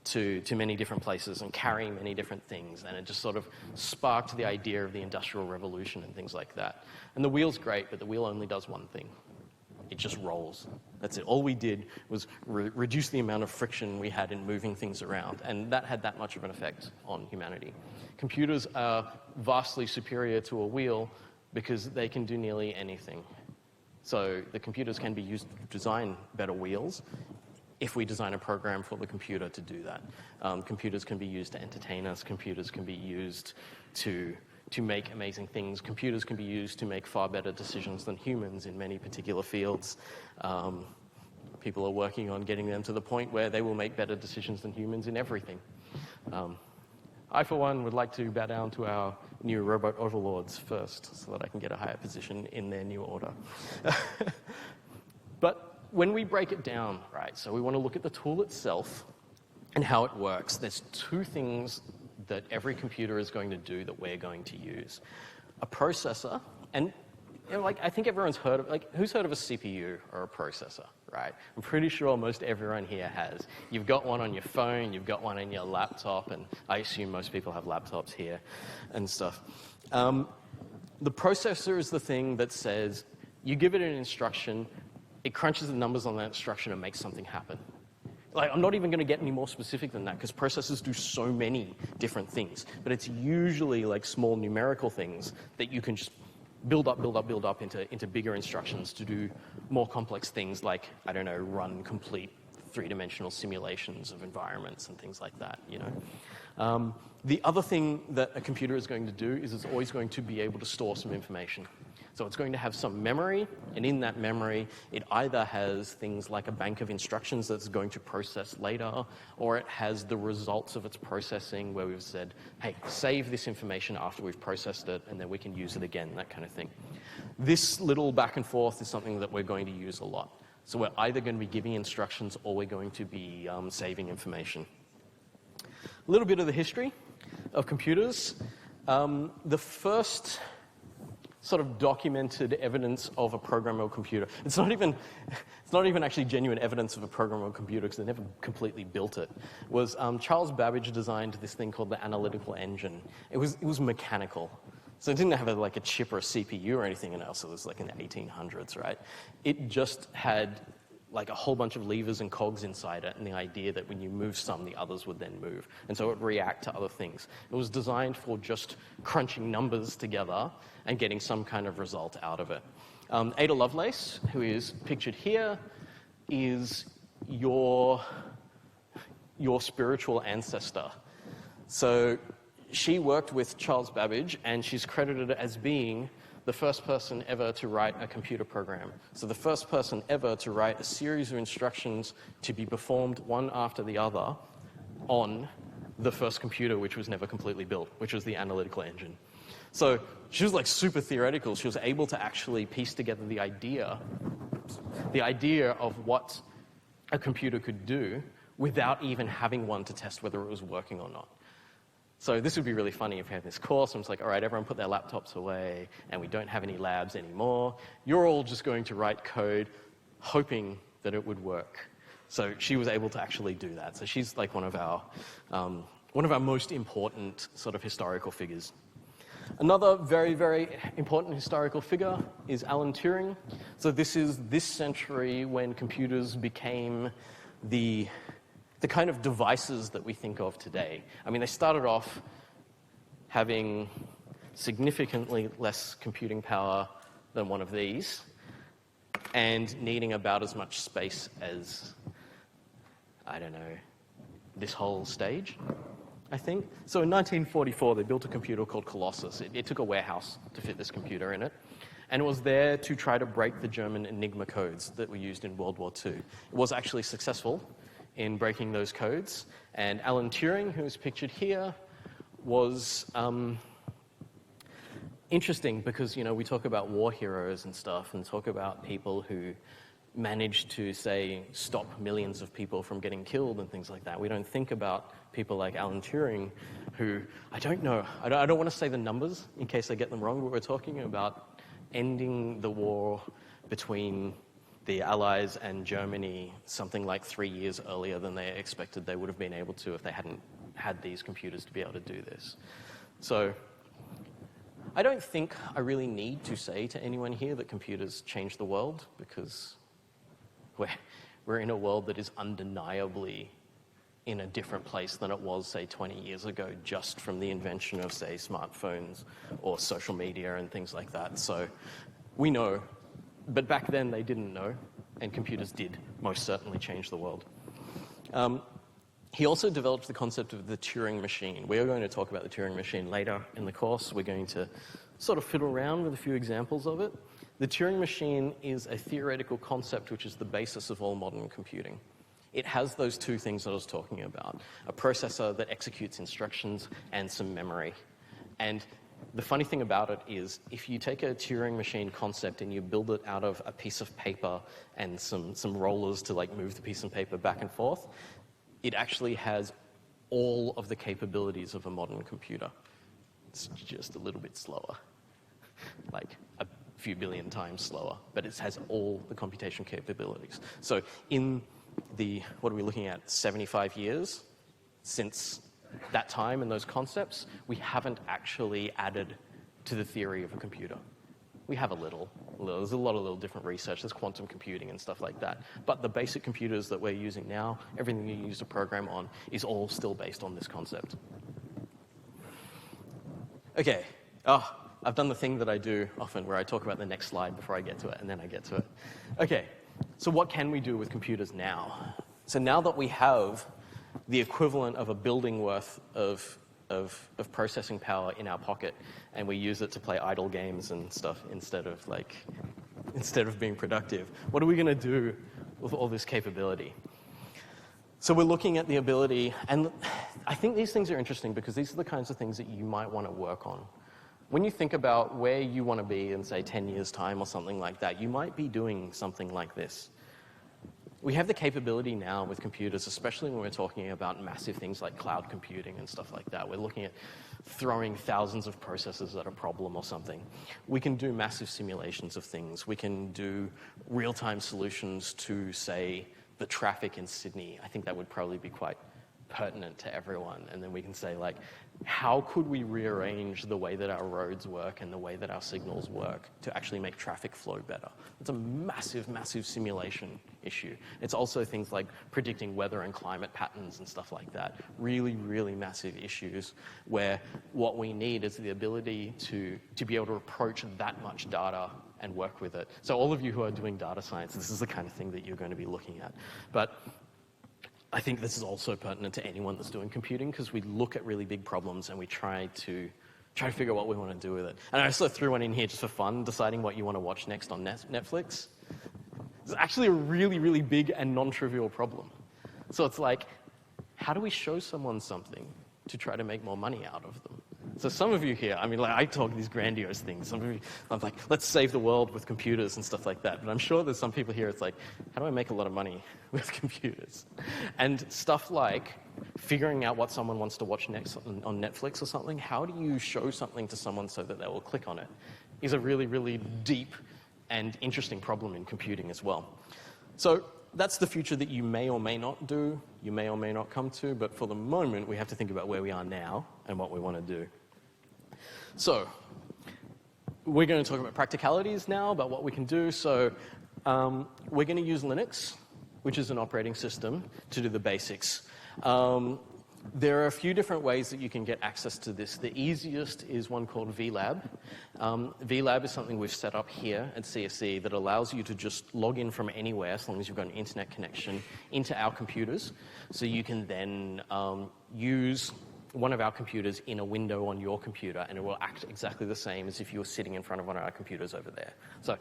to many different places and carry many different things. And it just sort of sparked the idea of the Industrial Revolution and things like that. And the wheel's great, but the wheel only does one thing. It just rolls. That's it. All we did was reduce the amount of friction we had in moving things around. And that had that much of an effect on humanity. Computers are vastly superior to a wheel because they can do nearly anything. So the computers can be used to design better wheels if we design a program for the computer to do that. Computers can be used to entertain us. Computers can be used to make amazing things. Computers can be used to make far better decisions than humans in many particular fields. People are working on getting them to the point where they will make better decisions than humans in everything. I, for one, would like to bow down to our new robot overlords first so that I can get a higher position in their new order. But when we break it down, right, so we want to look at the tool itself and how it works. There's 2 things that every computer is going to do that we're going to use. A processor, and I think everyone's heard of, who's heard of a CPU or a processor, right? I'm pretty sure most everyone here has. You've got one on your phone, you've got one on your laptop, and I assume most people have laptops here and stuff. The processor is the thing that says, you give it an instruction, it crunches the numbers on that instruction and makes something happen. I'm not even going to get any more specific than that because processors do so many different things, but it's usually small numerical things that you can just build up into bigger instructions to do more complex things like, I don't know, run complete three-dimensional simulations of environments and things like that, you know. The other thing that a computer is going to do is it's always going to be able to store some information. So it's going to have some memory, and in that memory, it either has things like a bank of instructions that's going to process later, or it has the results of its processing where we've said, hey, save this information after we've processed it, and then we can use it again, that kind of thing. This little back and forth is something that we're going to use a lot. So we're either going to be giving instructions or we're going to be saving information. A little bit of the history of computers. The first sort of documented evidence of a programmable computer. It's not even actually genuine evidence of a programmable computer because they never completely built it. Was Charles Babbage designed this thing called the analytical engine. It was mechanical. So it didn't have like a chip or a CPU or anything in it, so it was like in the 1800s, right? It just had like a whole bunch of levers and cogs inside it, and the idea that when you move some, the others would then move. And so it would react to other things. It was designed for just crunching numbers together and getting some kind of result out of it. Ada Lovelace, who is pictured here, is your spiritual ancestor. So she worked with Charles Babbage, and she's credited as being the first person ever to write a computer program. So the first person ever to write a series of instructions to be performed one after the other on the first computer, which was never completely built, which was the analytical engine. So she was like super theoretical. She was able to actually piece together the idea of what a computer could do without even having one to test whether it was working or not. So this would be really funny if we had this course and it's like, all right, everyone put their laptops away and we don't have any labs anymore. You're all just going to write code hoping that it would work. So she was able to actually do that. So she's like one of our most important sort of historical figures. Another very, very important historical figure is Alan Turing. So this is this century when computers became the kind of devices that we think of today. I mean, they started off having significantly less computing power than one of these and needing about as much space as, I don't know, this whole stage, I think. So in 1944, they built a computer called Colossus. It took a warehouse to fit this computer in it. And it was there to try to break the German Enigma codes that were used in World War II. It was actually successful in breaking those codes. And Alan Turing, who is pictured here, was interesting because, you know, we talk about war heroes and stuff and talk about people who managed to, say, stop millions of people from getting killed and things like that. We don't think about people like Alan Turing who, I don't know, I don't want to say the numbers in case I get them wrong, but we're talking about ending the war between the Allies and Germany something like 3 years earlier than they expected they would have been able to if they hadn't had these computers to be able to do this. So I don't think I really need to say to anyone here that computers changed the world, because we're in a world that is undeniably in a different place than it was, say, 20 years ago, just from the invention of, say, smartphones or social media and things like that. So we know. But back then, they didn't know, and computers did most certainly change the world. He also developed the concept of the Turing machine. We are going to talk about the Turing machine later in the course. We're going to sort of fiddle around with a few examples of it. The Turing machine is a theoretical concept which is the basis of all modern computing. It has those two things that I was talking about, a processor that executes instructions and some memory. And the funny thing about it is, if you take a Turing machine concept and you build it out of a piece of paper and some rollers to like move the piece of paper back and forth, it actually has all of the capabilities of a modern computer. It's just a little bit slower, like a few billion times slower, but it has all the computation capabilities. So in the, what are we looking at, 75 years since that time and those concepts, we haven't actually added to the theory of a computer. We have a little. There's a lot of little different research. There's quantum computing and stuff like that. But the basic computers that we're using now, everything you use to program on, is all still based on this concept. Okay. I've done the thing that I do often where I talk about the next slide before I get to it, and then I get to it. Okay, so what can we do with computers now? So now that we have the equivalent of a building worth of processing power in our pocket, and we use it to play idle games and stuff instead of being productive, what are we going to do with all this capability? So we're looking at the ability, and I think these things are interesting because these are the kinds of things that you might want to work on. When you think about where you want to be in, say, 10 years' time or something like that, you might be doing something like this. We have the capability now with computers, especially when we're talking about massive things like cloud computing and stuff like that. We're looking at throwing thousands of processors at a problem or something. We can do massive simulations of things. We can do real-time solutions to, say, the traffic in Sydney. I think that would probably be quite pertinent to everyone. And then we can say, like, how could we rearrange the way that our roads work and the way that our signals work to actually make traffic flow better? It's a massive, massive simulation issue. It's also things like predicting weather and climate patterns and stuff like that. Really, really massive issues where what we need is the ability to be able to approach that much data and work with it. So all of you who are doing data science, this is the kind of thing that you're going to be looking at. But I think this is also pertinent to anyone that's doing computing because we look at really big problems and we try to figure out what we want to do with it. And I also threw one in here just for fun, deciding what you want to watch next on Netflix. It's actually a really, really big and non-trivial problem. So it's like, how do we show someone something to try to make more money out of them? So some of you here, I mean, like, I talk these grandiose things. Some of you, I'm like, let's save the world with computers and stuff like that. But I'm sure there's some people here, it's like, how do I make a lot of money with computers? And stuff like figuring out what someone wants to watch next on Netflix or something, how do you show something to someone so that they will click on it, is a really, really deep and interesting problem in computing as well. So that's the future that you may or may not do, you may or may not come to, but for the moment, we have to think about where we are now and what we want to do. So we're going to talk about practicalities now, about what we can do. So we're going to use Linux, which is an operating system, to do the basics. There are a few different ways that you can get access to this. The easiest is one called VLab. VLab is something we've set up here at CSE that allows you to just log in from anywhere, as long as you've got an internet connection, into our computers. So you can then use one of our computers in a window on your computer, and it will act exactly the same as if you were sitting in front of one of our computers over there. So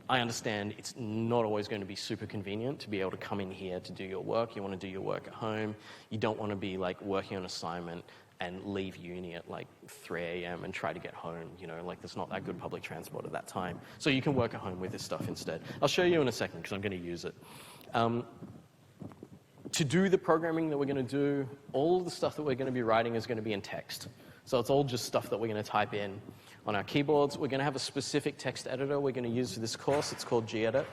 I understand it's not always going to be super convenient to be able to come in here to do your work. You want to do your work at home. You don't want to be like working on assignment and leave uni at like 3 a.m. and try to get home. You know, like there's not that good public transport at that time. So you can work at home with this stuff instead. I'll show you in a second because I'm going to use it. To do the programming that we're going to do, all of the stuff that we're going to be writing is going to be in text. So it's all just stuff that we're going to type in on our keyboards. We're going to have a specific text editor we're going to use for this course. It's called gedit.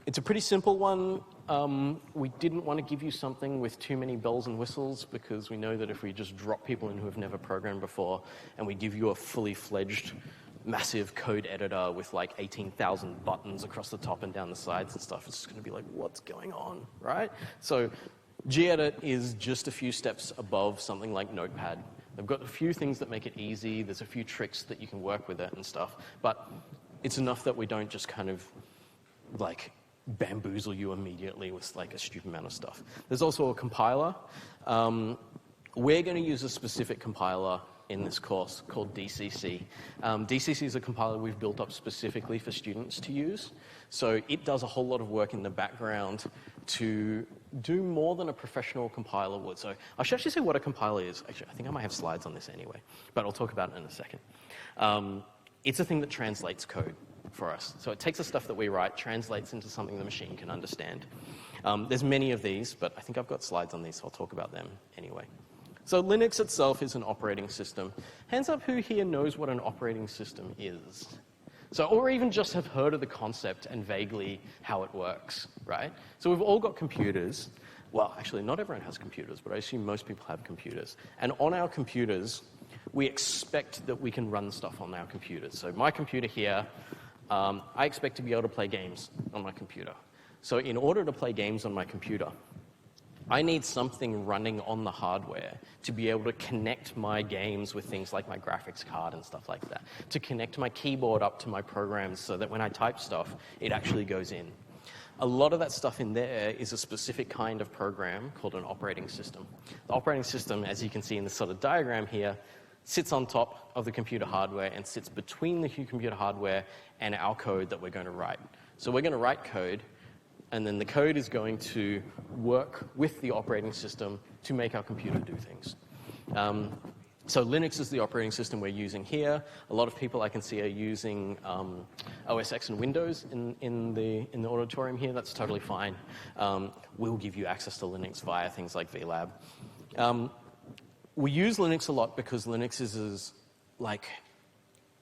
It's a pretty simple one. We didn't want to give you something with too many bells and whistles because we know that if we just drop people in who have never programmed before and we give you a fully fledged massive code editor with like 18,000 buttons across the top and down the sides and stuff, it's just going to be like, what's going on, right? So gedit is just a few steps above something like Notepad. They've got a few things that make it easy. There's a few tricks that you can work with it and stuff, but it's enough that we don't just kind of like bamboozle you immediately with like a stupid amount of stuff. There's also a compiler. We're going to use a specific compiler in this course called DCC. DCC is a compiler we've built up specifically for students to use. So it does a whole lot of work in the background to do more than a professional compiler would. So I should actually say what a compiler is. Actually, I think I might have slides on this anyway, but I'll talk about it in a second. It's a thing that translates code for us. So it takes the stuff that we write, translates into something the machine can understand. There's many of these, but I think I've got slides on these, so I'll talk about them anyway. So Linux itself is an operating system. Hands up who here knows what an operating system is? So, or even just have heard of the concept and vaguely how it works, right? So we've all got computers. Well, actually, not everyone has computers, but I assume most people have computers. And on our computers, we expect that we can run stuff on our computers. So my computer here, I expect to be able to play games on my computer. So in order to play games on my computer, I need something running on the hardware to be able to connect my games with things like my graphics card and stuff like that, to connect my keyboard up to my programs so that when I type stuff, it actually goes in. A lot of that stuff in there is a specific kind of program called an operating system. The operating system, as you can see in this sort of diagram here, sits on top of the computer hardware and sits between the computer hardware and our code that we're going to write. So we're going to write code, and then the code is going to work with the operating system to make our computer do things. So Linux is the operating system we're using here. A lot of people I can see are using OS X and Windows in the auditorium here. That's totally fine. We'll give you access to Linux via things like VLab. We use Linux a lot because Linux is like,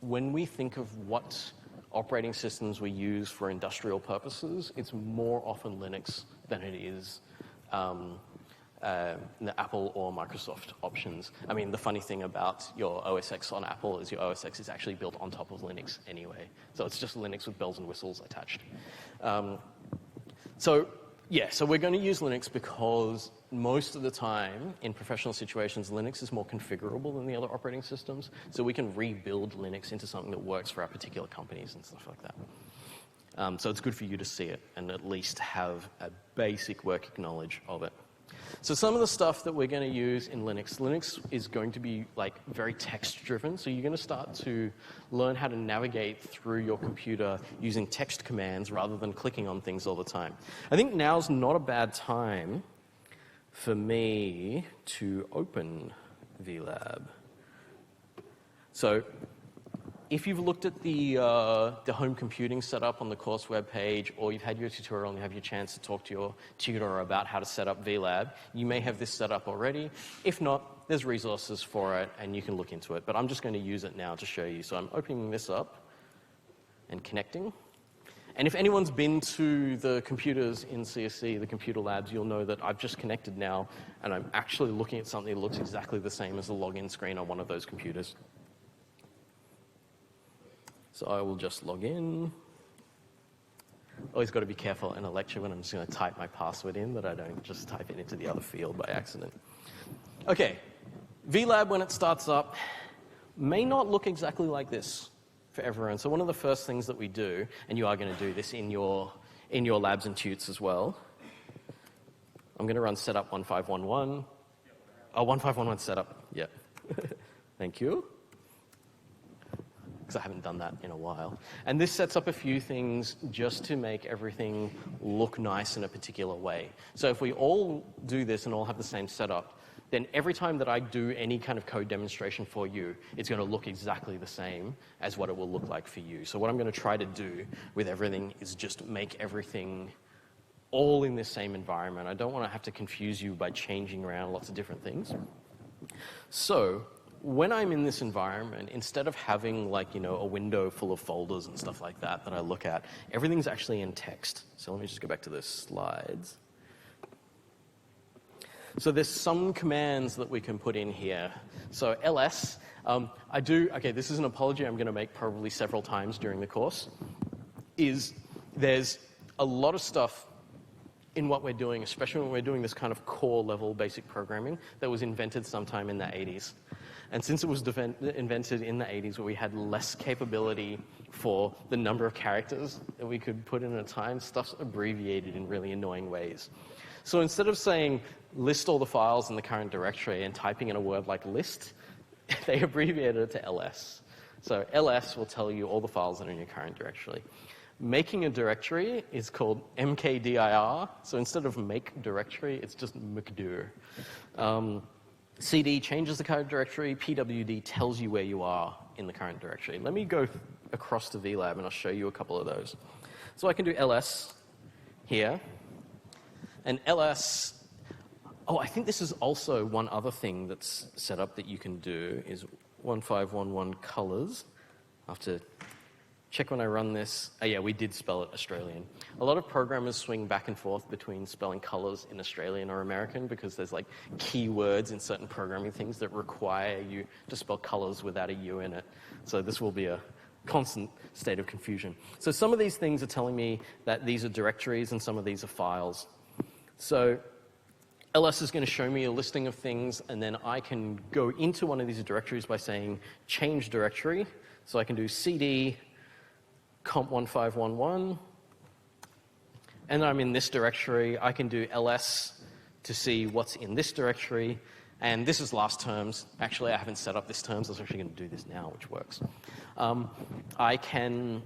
when we think of what operating systems we use for industrial purposes, it's more often Linux than it is the Apple or Microsoft options. I mean, the funny thing about your OS X on Apple is your OS X is actually built on top of Linux anyway. So it's just Linux with bells and whistles attached. So we're going to use Linux because most of the time in professional situations, Linux is more configurable than the other operating systems. So we can rebuild Linux into something that works for our particular companies and stuff like that. So it's good for you to see it and at least have a basic working knowledge of it. So some of the stuff that we're going to use in Linux is going to be like very text driven. So you're going to start to learn how to navigate through your computer using text commands rather than clicking on things all the time. I think now's not a bad time for me to open VLab. So if you've looked at the home computing setup on the course webpage, or you've had your tutorial and you have your chance to talk to your tutor about how to set up VLab, you may have this set up already. If not, there's resources for it and you can look into it. But I'm just going to use it now to show you. So I'm opening this up and connecting. And if anyone's been to the computers in CSC, the computer labs, you'll know that I've just connected now and I'm actually looking at something that looks exactly the same as the login screen on one of those computers. So I will just log in. Always got to be careful in a lecture when I'm just going to type my password in, that I don't just type it into the other field by accident. Okay, VLab when it starts up may not look exactly like this for everyone. So one of the first things that we do, and you are going to do this in your labs and tutes as well, I'm going to run setup 1511. Oh, 1511 setup, yeah. Thank you. Because I haven't done that in a while. And this sets up a few things just to make everything look nice in a particular way. So if we all do this and all have the same setup, then every time that I do any kind of code demonstration for you, it's going to look exactly the same as what it will look like for you. So what I'm going to try to do with everything is just make everything all in this same environment. I don't want to have to confuse you by changing around lots of different things. So when I'm in this environment, instead of having like, a window full of folders and stuff like that I look at, everything's actually in text. So let me just go back to the slides. So there's some commands that we can put in here. So ls, this is an apology I'm going to make probably several times during the course, is there's a lot of stuff in what we're doing, especially when we're doing this kind of core level basic programming, that was invented sometime in the 80s. And since it was invented in the 80s where we had less capability for the number of characters that we could put in at a time, stuff's abbreviated in really annoying ways. So instead of saying list all the files in the current directory and typing in a word like list, they abbreviated it to ls. So ls will tell you all the files that are in your current directory. Making a directory is called mkdir. So instead of make directory, it's just mkdir. CD changes the current directory. PWD tells you where you are in the current directory. Let me go across to VLab and I'll show you a couple of those. So I can do ls here. And ls, I think this is also one other thing that's set up that you can do is 1511 colors. I have to check when I run this. Oh yeah, we did spell it Australian. A lot of programmers swing back and forth between spelling colors in Australian or American because there's like keywords in certain programming things that require you to spell colors without a U in it. So this will be a constant state of confusion. So some of these things are telling me that these are directories and some of these are files. So ls is going to show me a listing of things, and then I can go into one of these directories by saying change directory. So I can do cd COMP1511, and then I'm in this directory. I can do ls to see what's in this directory, and this is last terms. Actually, I haven't set up this terms. I was actually going to do this now, which works. I can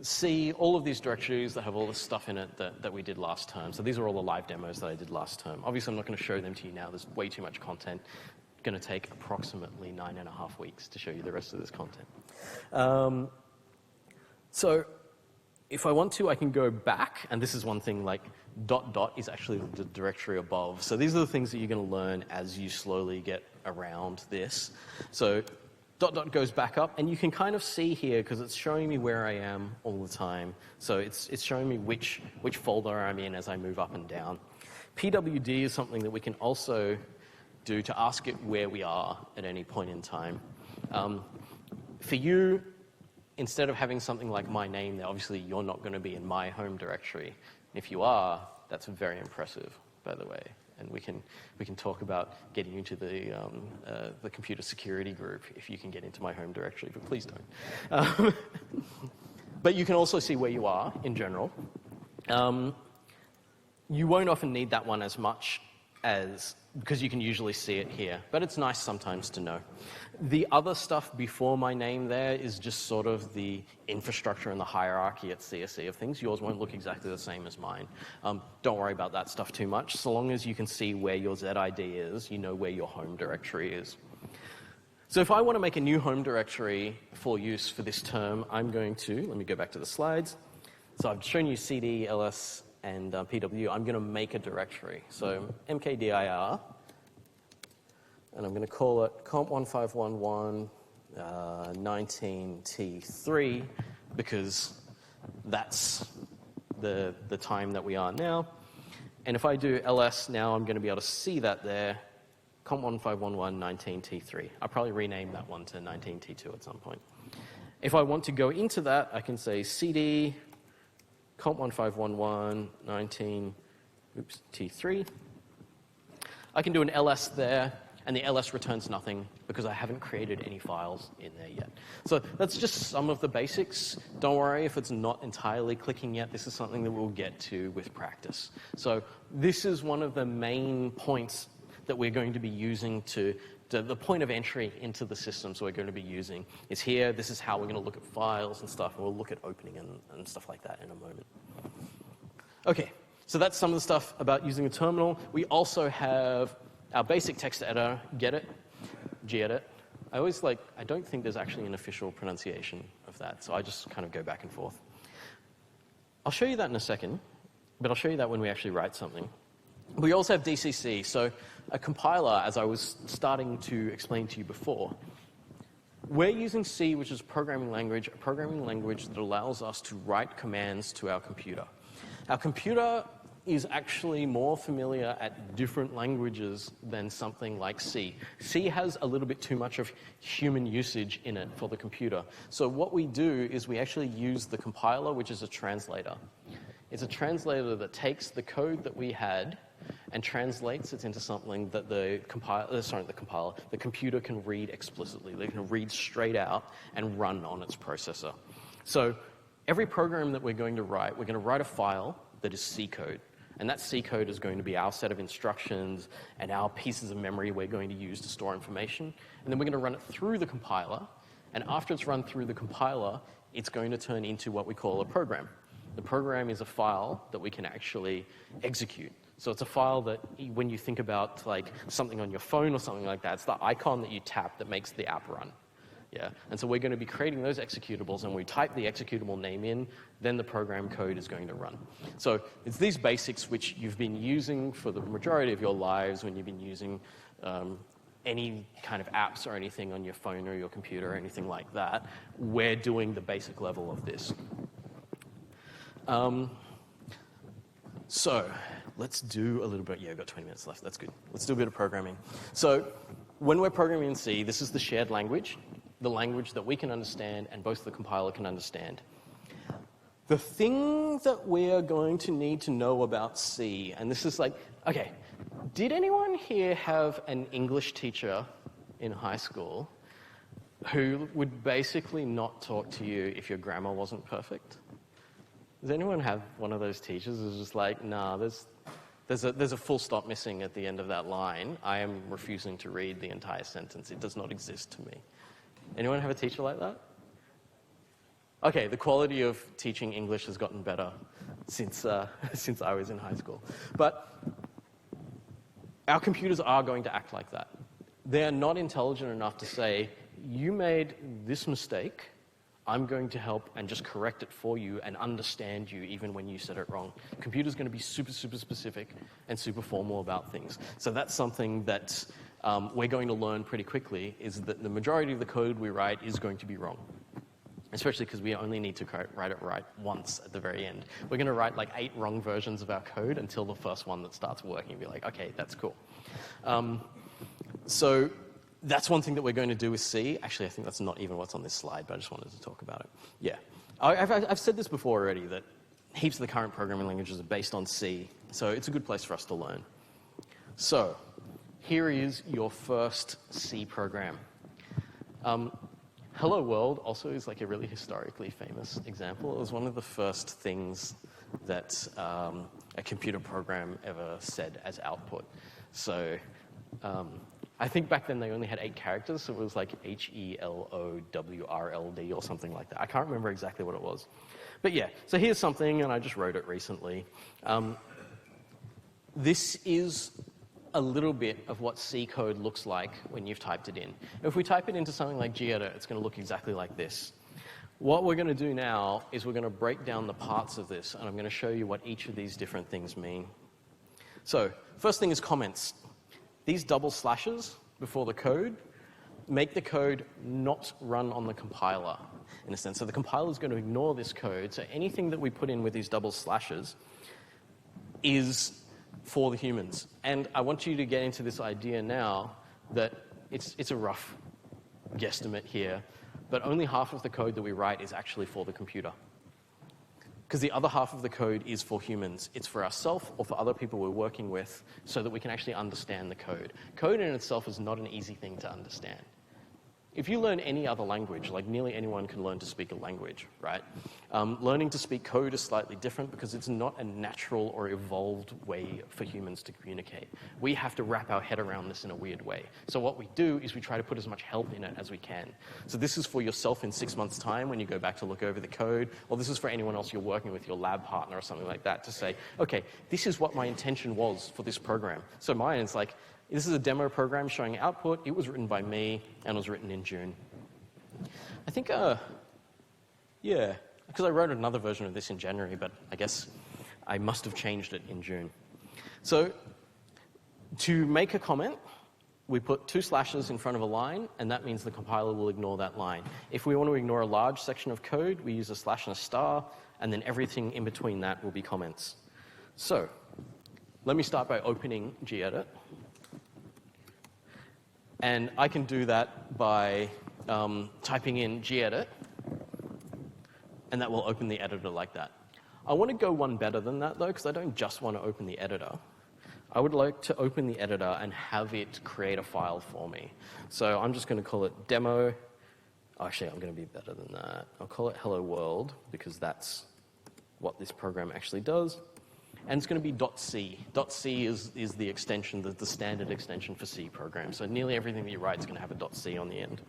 see all of these directories that have all the stuff in it that we did last term. So these are all the live demos that I did last term. Obviously, I'm not going to show them to you now. There's way too much content. It's going to take approximately 9.5 weeks to show you the rest of this content. So if I want to, I can go back, and this is one thing, like dot dot is actually the directory above. So these are the things that you're going to learn as you slowly get around this. So dot dot goes back up, and you can kind of see here, because it's showing me where I am all the time. So it's showing me which folder I'm in as I move up and down. PWD is something that we can also do to ask it where we are at any point in time. For you, instead of having something like my name there, obviously you're not going to be in my home directory. If you are, that's very impressive, by the way. And we can talk about getting into the computer security group if you can get into my home directory, but please don't. But you can also see where you are in general. You won't often need that one as much because you can usually see it here, but it's nice sometimes to know. The other stuff before my name there is just sort of the infrastructure and the hierarchy at CSE of things. Yours won't look exactly the same as mine. Don't worry about that stuff too much. So long as you can see where your ZID is, you know where your home directory is. So if I want to make a new home directory for use for this term, I'm going to, let me go back to the slides. So I've shown you CD, LS, and PW. I'm going to make a directory. So mkdir, and I'm going to call it COMP1511 19T3 because that's the time that we are now. And if I do ls now, I'm going to be able to see that there, COMP1511 19T3. I'll probably rename that one to 19T2 at some point. If I want to go into that, I can say cd COMP1511 T3. I can do an ls there, and the ls returns nothing because I haven't created any files in there yet. So that's just some of the basics. Don't worry if it's not entirely clicking yet. This is something that we'll get to with practice. So this is one of the main points that we're going to be using the point of entry into the systems we're going to be using is here. This is how we're going to look at files and stuff, and we'll look at opening and stuff like that in a moment. Okay, so that's some of the stuff about using a terminal. We also have our basic text editor, gedit. I don't think there's actually an official pronunciation of that, so I just kind of go back and forth. I'll show you that in a second, but I'll show you that when we actually write something. We also have DCC, so a compiler, as I was starting to explain to you before. We're using C, which is a programming language that allows us to write commands to our computer. Our computer is actually more familiar at different languages than something like C. C has a little bit too much of human usage in it for the computer. So what we do is we actually use the compiler, which is a translator. It's a translator that takes the code that we had and translates it into something that the computer can read explicitly. They can read straight out and run on its processor. So every program that we're going to write a file that is C code. And that C code is going to be our set of instructions and our pieces of memory we're going to use to store information. And then we're going to run it through the compiler. And after it's run through the compiler, it's going to turn into what we call a program. The program is a file that we can actually execute. So it's a file that when you think about like something on your phone or something like that, it's the icon that you tap that makes the app run. Yeah? And so we're going to be creating those executables, and we type the executable name in, then the program code is going to run. So it's these basics which you've been using for the majority of your lives when you've been using any kind of apps or anything on your phone or your computer or anything like that. We're doing the basic level of this. So let's do a little bit. Yeah, I've got 20 minutes left. That's good. Let's do a bit of programming. So when we're programming in C, this is the shared language, the language that we can understand and both the compiler can understand. The thing that we're going to need to know about C, and this is like, okay, Did anyone here have an English teacher in high school who would basically not talk to you if your grammar wasn't perfect? Does anyone have one of those teachers who's just like, nah, there's a full stop missing at the end of that line. I am refusing to read the entire sentence. It does not exist to me. Anyone have a teacher like that? Okay, the quality of teaching English has gotten better since I was in high school. But our computers are going to act like that. They're not intelligent enough to say, you made this mistake, I'm going to help and just correct it for you and understand you even when you said it wrong. Computer's going to be super, super specific and super formal about things. So that's something that we're going to learn pretty quickly, is that the majority of the code we write is going to be wrong. Especially because we only need to write it right once at the very end. We're going to write like 8 wrong versions of our code until the first one that starts working and be like, okay, that's cool. So that's one thing that we're going to do with C. Actually, I think that's not even what's on this slide, but I just wanted to talk about it. Yeah. I've said this before already, that heaps of the current programming languages are based on C, so it's a good place for us to learn. So here is your first C program. Hello World also is like a really historically famous example. It was one of the first things that a computer program ever said as output. So I think back then they only had 8 characters, so it was like HELOWRLD or something like that. I can't remember exactly what it was. But yeah, so here's something, and I just wrote it recently. This is a little bit of what C code looks like when you've typed it in. If we type it into something like gedit, it's going to look exactly like this. What we're going to do now is we're going to break down the parts of this, and I'm going to show you what each of these different things mean. So, first thing is comments. These double slashes before the code make the code not run on the compiler, in a sense. So the compiler is going to ignore this code, so anything that we put in with these double slashes is for the humans. And I want you to get into this idea now that it's a rough guesstimate here, but only half of the code that we write is actually for the computer. Because the other half of the code is for humans. It's for ourselves or for other people we're working with so that we can actually understand the code. Code in itself is not an easy thing to understand. If you learn any other language, like nearly anyone can learn to speak a language, right? Learning to speak code is slightly different because it's not a natural or evolved way for humans to communicate. We have to wrap our head around this in a weird way. So what we do is we try to put as much help in it as we can. So this is for yourself in 6 months' time when you go back to look over the code, or this is for anyone else you're working with, your lab partner or something like that, to say, okay, this is what my intention was for this program. So mine is like, this is a demo program showing output. It was written by me and was written in June. I think, yeah, because I wrote another version of this in January, but I guess I must have changed it in June. So to make a comment, we put 2 slashes in front of a line, and that means the compiler will ignore that line. If we want to ignore a large section of code, we use a slash and a star, and then everything in between that will be comments. So let me start by opening gedit. And I can do that by typing in gedit, and that will open the editor like that. I want to go one better than that, though, because I don't just want to open the editor. I would like to open the editor and have it create a file for me. So I'm just going to call it demo. Actually, I'm going to be better than that. I'll call it hello world, because that's what this program actually does. And it's going to be .c. .c is the extension, the standard extension for C programs. So nearly everything that you write is going to have a .c on the end.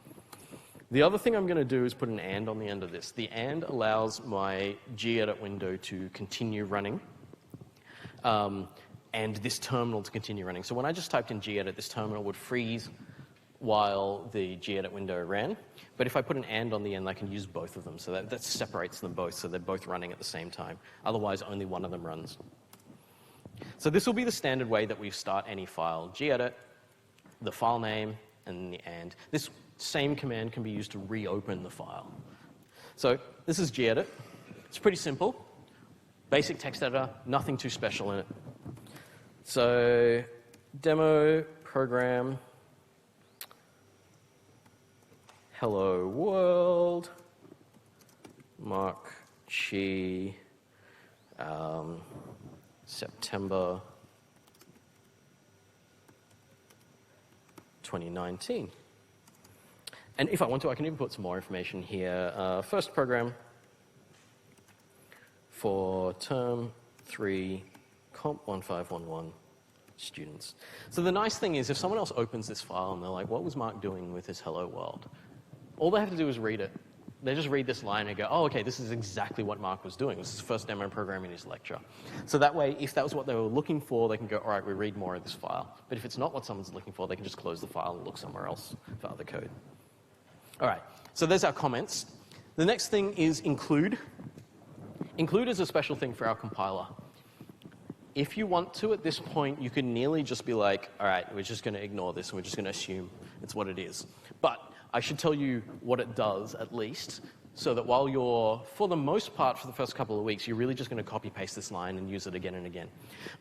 The other thing I'm going to do is put an and on the end of this. The and allows my gedit window to continue running, and this terminal to continue running. So when I just typed in gedit, this terminal would freeze while the gedit window ran. But if I put an and on the end, I can use both of them. So that separates them both, so they're both running at the same time. Otherwise, only one of them runs. So this will be the standard way that we start any file. Gedit, the file name, and the and. This same command can be used to reopen the file. So this is gedit. It's pretty simple. Basic text editor, nothing too special in it. So demo program, hello world, Mark Chi, September 2019. And if I want to, I can even put some more information here. First program for term 3, COMP1511 students. So the nice thing is if someone else opens this file and they're like, what was Mark doing with his hello world? All they have to do is read it. They just read this line and go, oh, okay, this is exactly what Mark was doing. This is his first demo program in his lecture. So that way, if that was what they were looking for, they can go, all right, we read more of this file. But if it's not what someone's looking for, they can just close the file and look somewhere else for other code. All right, so there's our comments. The next thing is include. Include is a special thing for our compiler. If you want to, at this point, you could nearly just be like, all right, we're just going to ignore this and we're just going to assume it's what it is. But I should tell you what it does, at least, so that while you're, for the most part, for the first couple of weeks, you're really just going to copy-paste this line and use it again and again.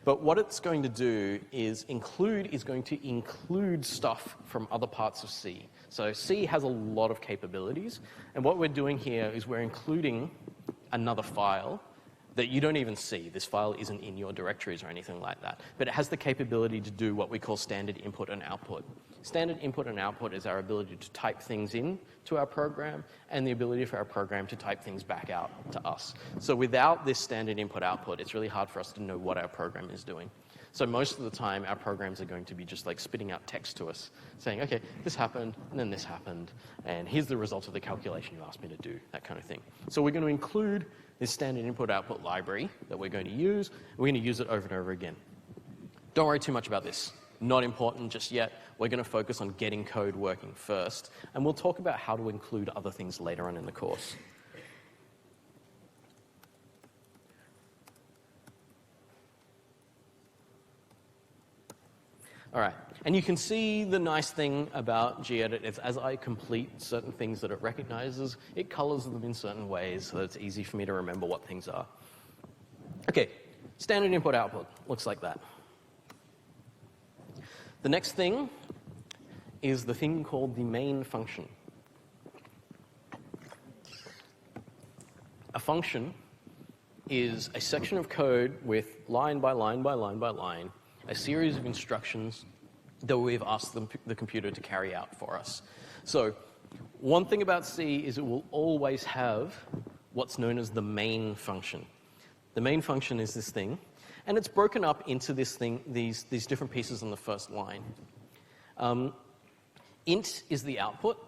But what it's going to do is going to include stuff from other parts of C. So C has a lot of capabilities, and what we're doing here is we're including another file that you don't even see. This file isn't in your directories or anything like that. But it has the capability to do what we call standard input and output. Standard input and output is our ability to type things in to our program and the ability for our program to type things back out to us. So without this standard input output, it's really hard for us to know what our program is doing. So most of the time, our programs are going to be just like spitting out text to us, saying, okay, this happened, and then this happened, and here's the result of the calculation you asked me to do, that kind of thing. So we're going to include this standard input-output library that we're going to use. We're going to use it over and over again. Don't worry too much about this. Not important just yet. We're going to focus on getting code working first, and we'll talk about how to include other things later on in the course. All right, and you can see the nice thing about gedit is as I complete certain things that it recognizes, it colors them in certain ways so that it's easy for me to remember what things are. Okay, standard input-output looks like that. The next thing is the thing called the main function. A function is a section of code with line by line by line by line a series of instructions that we've asked the computer to carry out for us. So one thing about C is it will always have what's known as the main function. The main function is this thing, and it's broken up into this thing, these different pieces on the first line. Int is the output.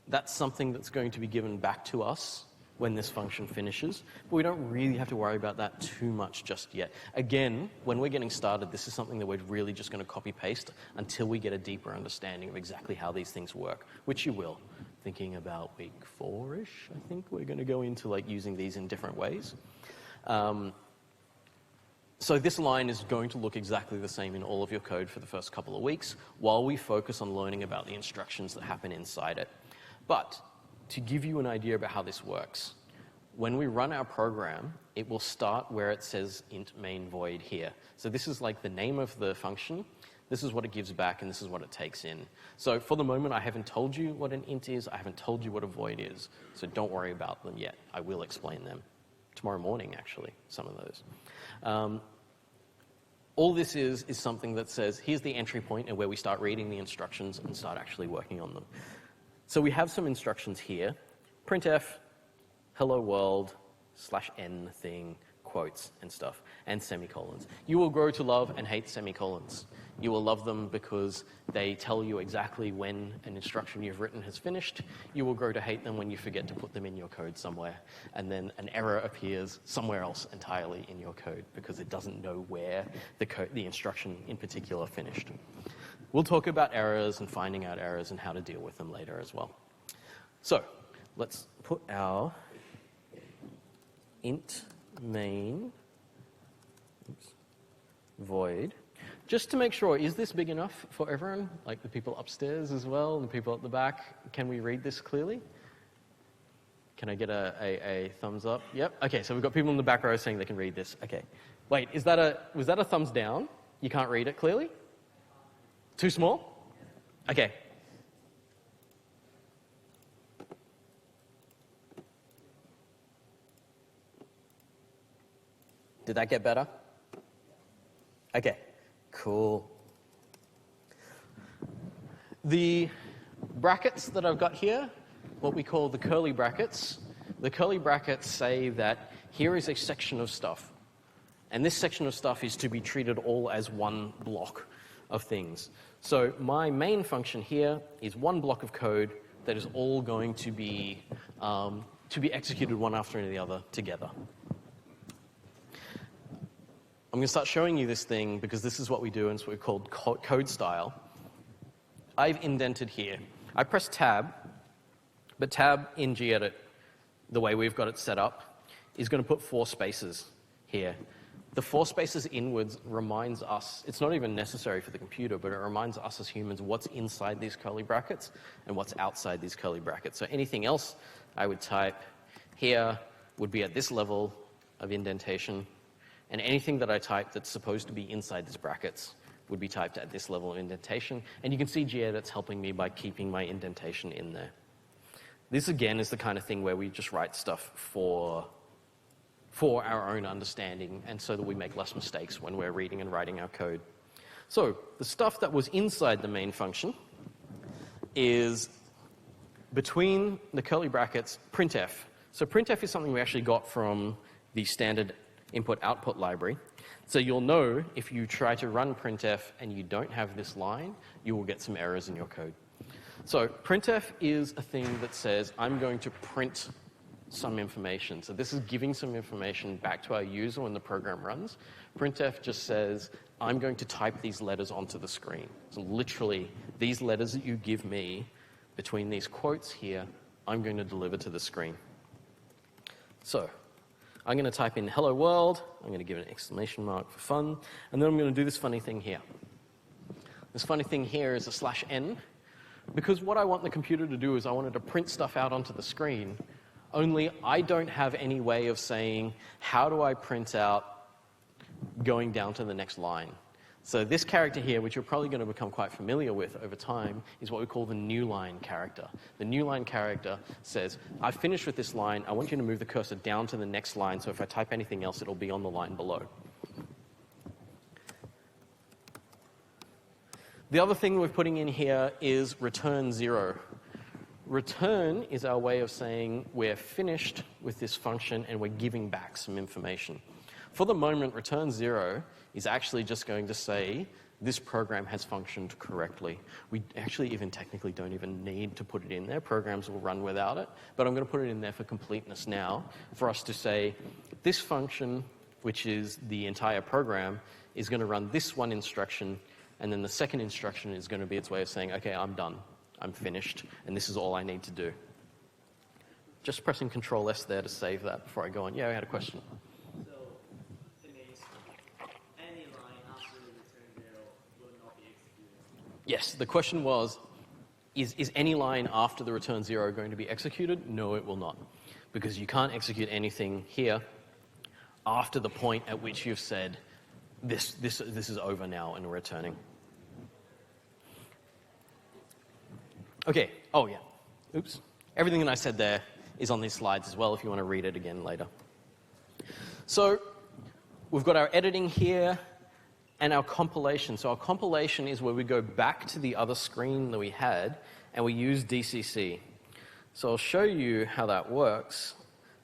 That's something that's going to be given back to us when this function finishes, but we don't really have to worry about that too much just yet. Again, when we're getting started, this is something that we're really just going to copy-paste until we get a deeper understanding of exactly how these things work, which you will. Thinking about week 4-ish, I think we're going to go into like using these in different ways. So this line is going to look exactly the same in all of your code for the first couple of weeks while we focus on learning about the instructions that happen inside it. But to give you an idea about how this works, when we run our program, it will start where it says int main void here. So this is like the name of the function. This is what it gives back, and this is what it takes in. So for the moment, I haven't told you what an int is. I haven't told you what a void is. So don't worry about them yet. I will explain them tomorrow morning, actually, some of those. All this is something that says, here's the entry point and where we start reading the instructions and start actually working on them. So we have some instructions here. Printf, hello world, /n thing, quotes and stuff, and semicolons. You will grow to love and hate semicolons. You will love them because they tell you exactly when an instruction you've written has finished. You will grow to hate them when you forget to put them in your code somewhere, and then an error appears somewhere else entirely in your code because it doesn't know where the instruction in particular finished. We'll talk about errors and finding out errors and how to deal with them later as well. So let's put our int main void. Just to make sure, is this big enough for everyone? Like the people upstairs as well, and the people at the back? Can we read this clearly? Can I get a thumbs up? Yep. Okay, so we've got people in the back row saying they can read this. Okay. Wait, was that a thumbs down? You can't read it clearly? Too small? Okay. Did that get better? Okay, cool. The brackets that I've got here, what we call the curly brackets say that here is a section of stuff. And this section of stuff is to be treated all as one block of things. So my main function here is one block of code that is all going to be executed one after the other together. I'm going to start showing you this thing because this is what we do, and it's what we call code style. I've indented here. I press tab, but tab in gedit, the way we've got it set up, is going to put 4 spaces here. The 4 spaces inwards reminds us, it's not even necessary for the computer, but it reminds us as humans what's inside these curly brackets and what's outside these curly brackets. So anything else I would type here would be at this level of indentation, and anything that I type that's supposed to be inside these brackets would be typed at this level of indentation. And you can see gedit's helping me by keeping my indentation in there. This, again, is the kind of thing where we just write stuff for our own understanding, and so that we make less mistakes when we're reading and writing our code. So the stuff that was inside the main function is between the curly brackets, printf. So printf is something we actually got from the standard input-output library. So you'll know if you try to run printf and you don't have this line, you will get some errors in your code. So printf is a thing that says, I'm going to print some information. So this is giving some information back to our user when the program runs. Printf just says, I'm going to type these letters onto the screen. So literally, these letters that you give me between these quotes here, I'm going to deliver to the screen. So I'm going to type in hello world, I'm going to give it an exclamation mark for fun, and then I'm going to do this funny thing here. This funny thing here is a /n, because what I want the computer to do is I want it to print stuff out onto the screen, only I don't have any way of saying, how do I print out going down to the next line? So this character here, which you're probably going to become quite familiar with over time, is what we call the new line character. The new line character says, I've finished with this line, I want you to move the cursor down to the next line, so if I type anything else, it'll be on the line below. The other thing we're putting in here is return 0. Return is our way of saying we're finished with this function and we're giving back some information. For the moment, return 0 is actually just going to say this program has functioned correctly. We actually even technically don't even need to put it in there. Programs will run without it. But I'm going to put it in there for completeness now for us to say this function, which is the entire program, is going to run this one instruction, and then the second instruction is going to be its way of saying, okay, I'm done. I'm finished, and this is all I need to do. Just pressing Control-S there to save that before I go on. Yeah, I had a question. So it means any line after the return 0 will not be executed? Yes, the question was, is any line after the return 0 going to be executed? No, it will not, because you can't execute anything here after the point at which you've said, this is over now and we're returning. Okay, oh yeah, oops. Everything that I said there is on these slides as well if you want to read it again later. So we've got our editing here and our compilation. So our compilation is where we go back to the other screen that we had and we use DCC. So I'll show you how that works.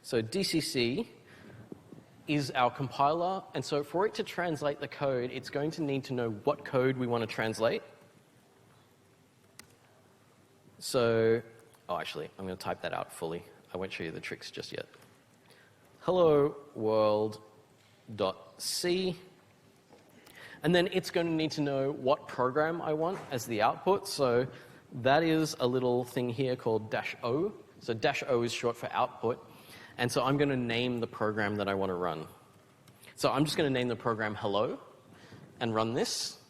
So DCC is our compiler, and so for it to translate the code, it's going to need to know what code we want to translate. So, oh, actually, I'm going to type that out fully. I won't show you the tricks just yet. Hello world.c, and then it's going to need to know what program I want as the output. So that is a little thing here called -o. So -o is short for output. And so I'm going to name the program that I want to run. So I'm just going to name the program hello and run this.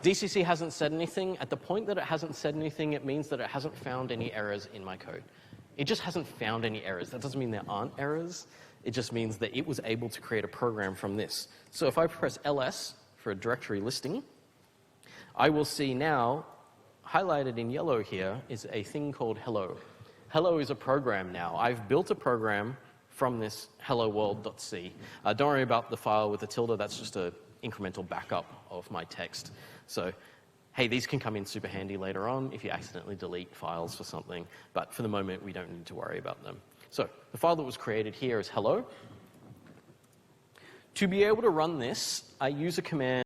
DCC hasn't said anything. At the point that it hasn't said anything, it means that it hasn't found any errors in my code. It just hasn't found any errors. That doesn't mean there aren't errors. It just means that it was able to create a program from this. So if I press ls for a directory listing, I will see now, highlighted in yellow here, is a thing called hello. Hello is a program now. I've built a program from this hello world.c. Don't worry about the file with the tilde. That's just an incremental backup of my text. So hey, these can come in super handy later on if you accidentally delete files for something, but for the moment, we don't need to worry about them. So the file that was created here is hello. To be able to run this, I use a command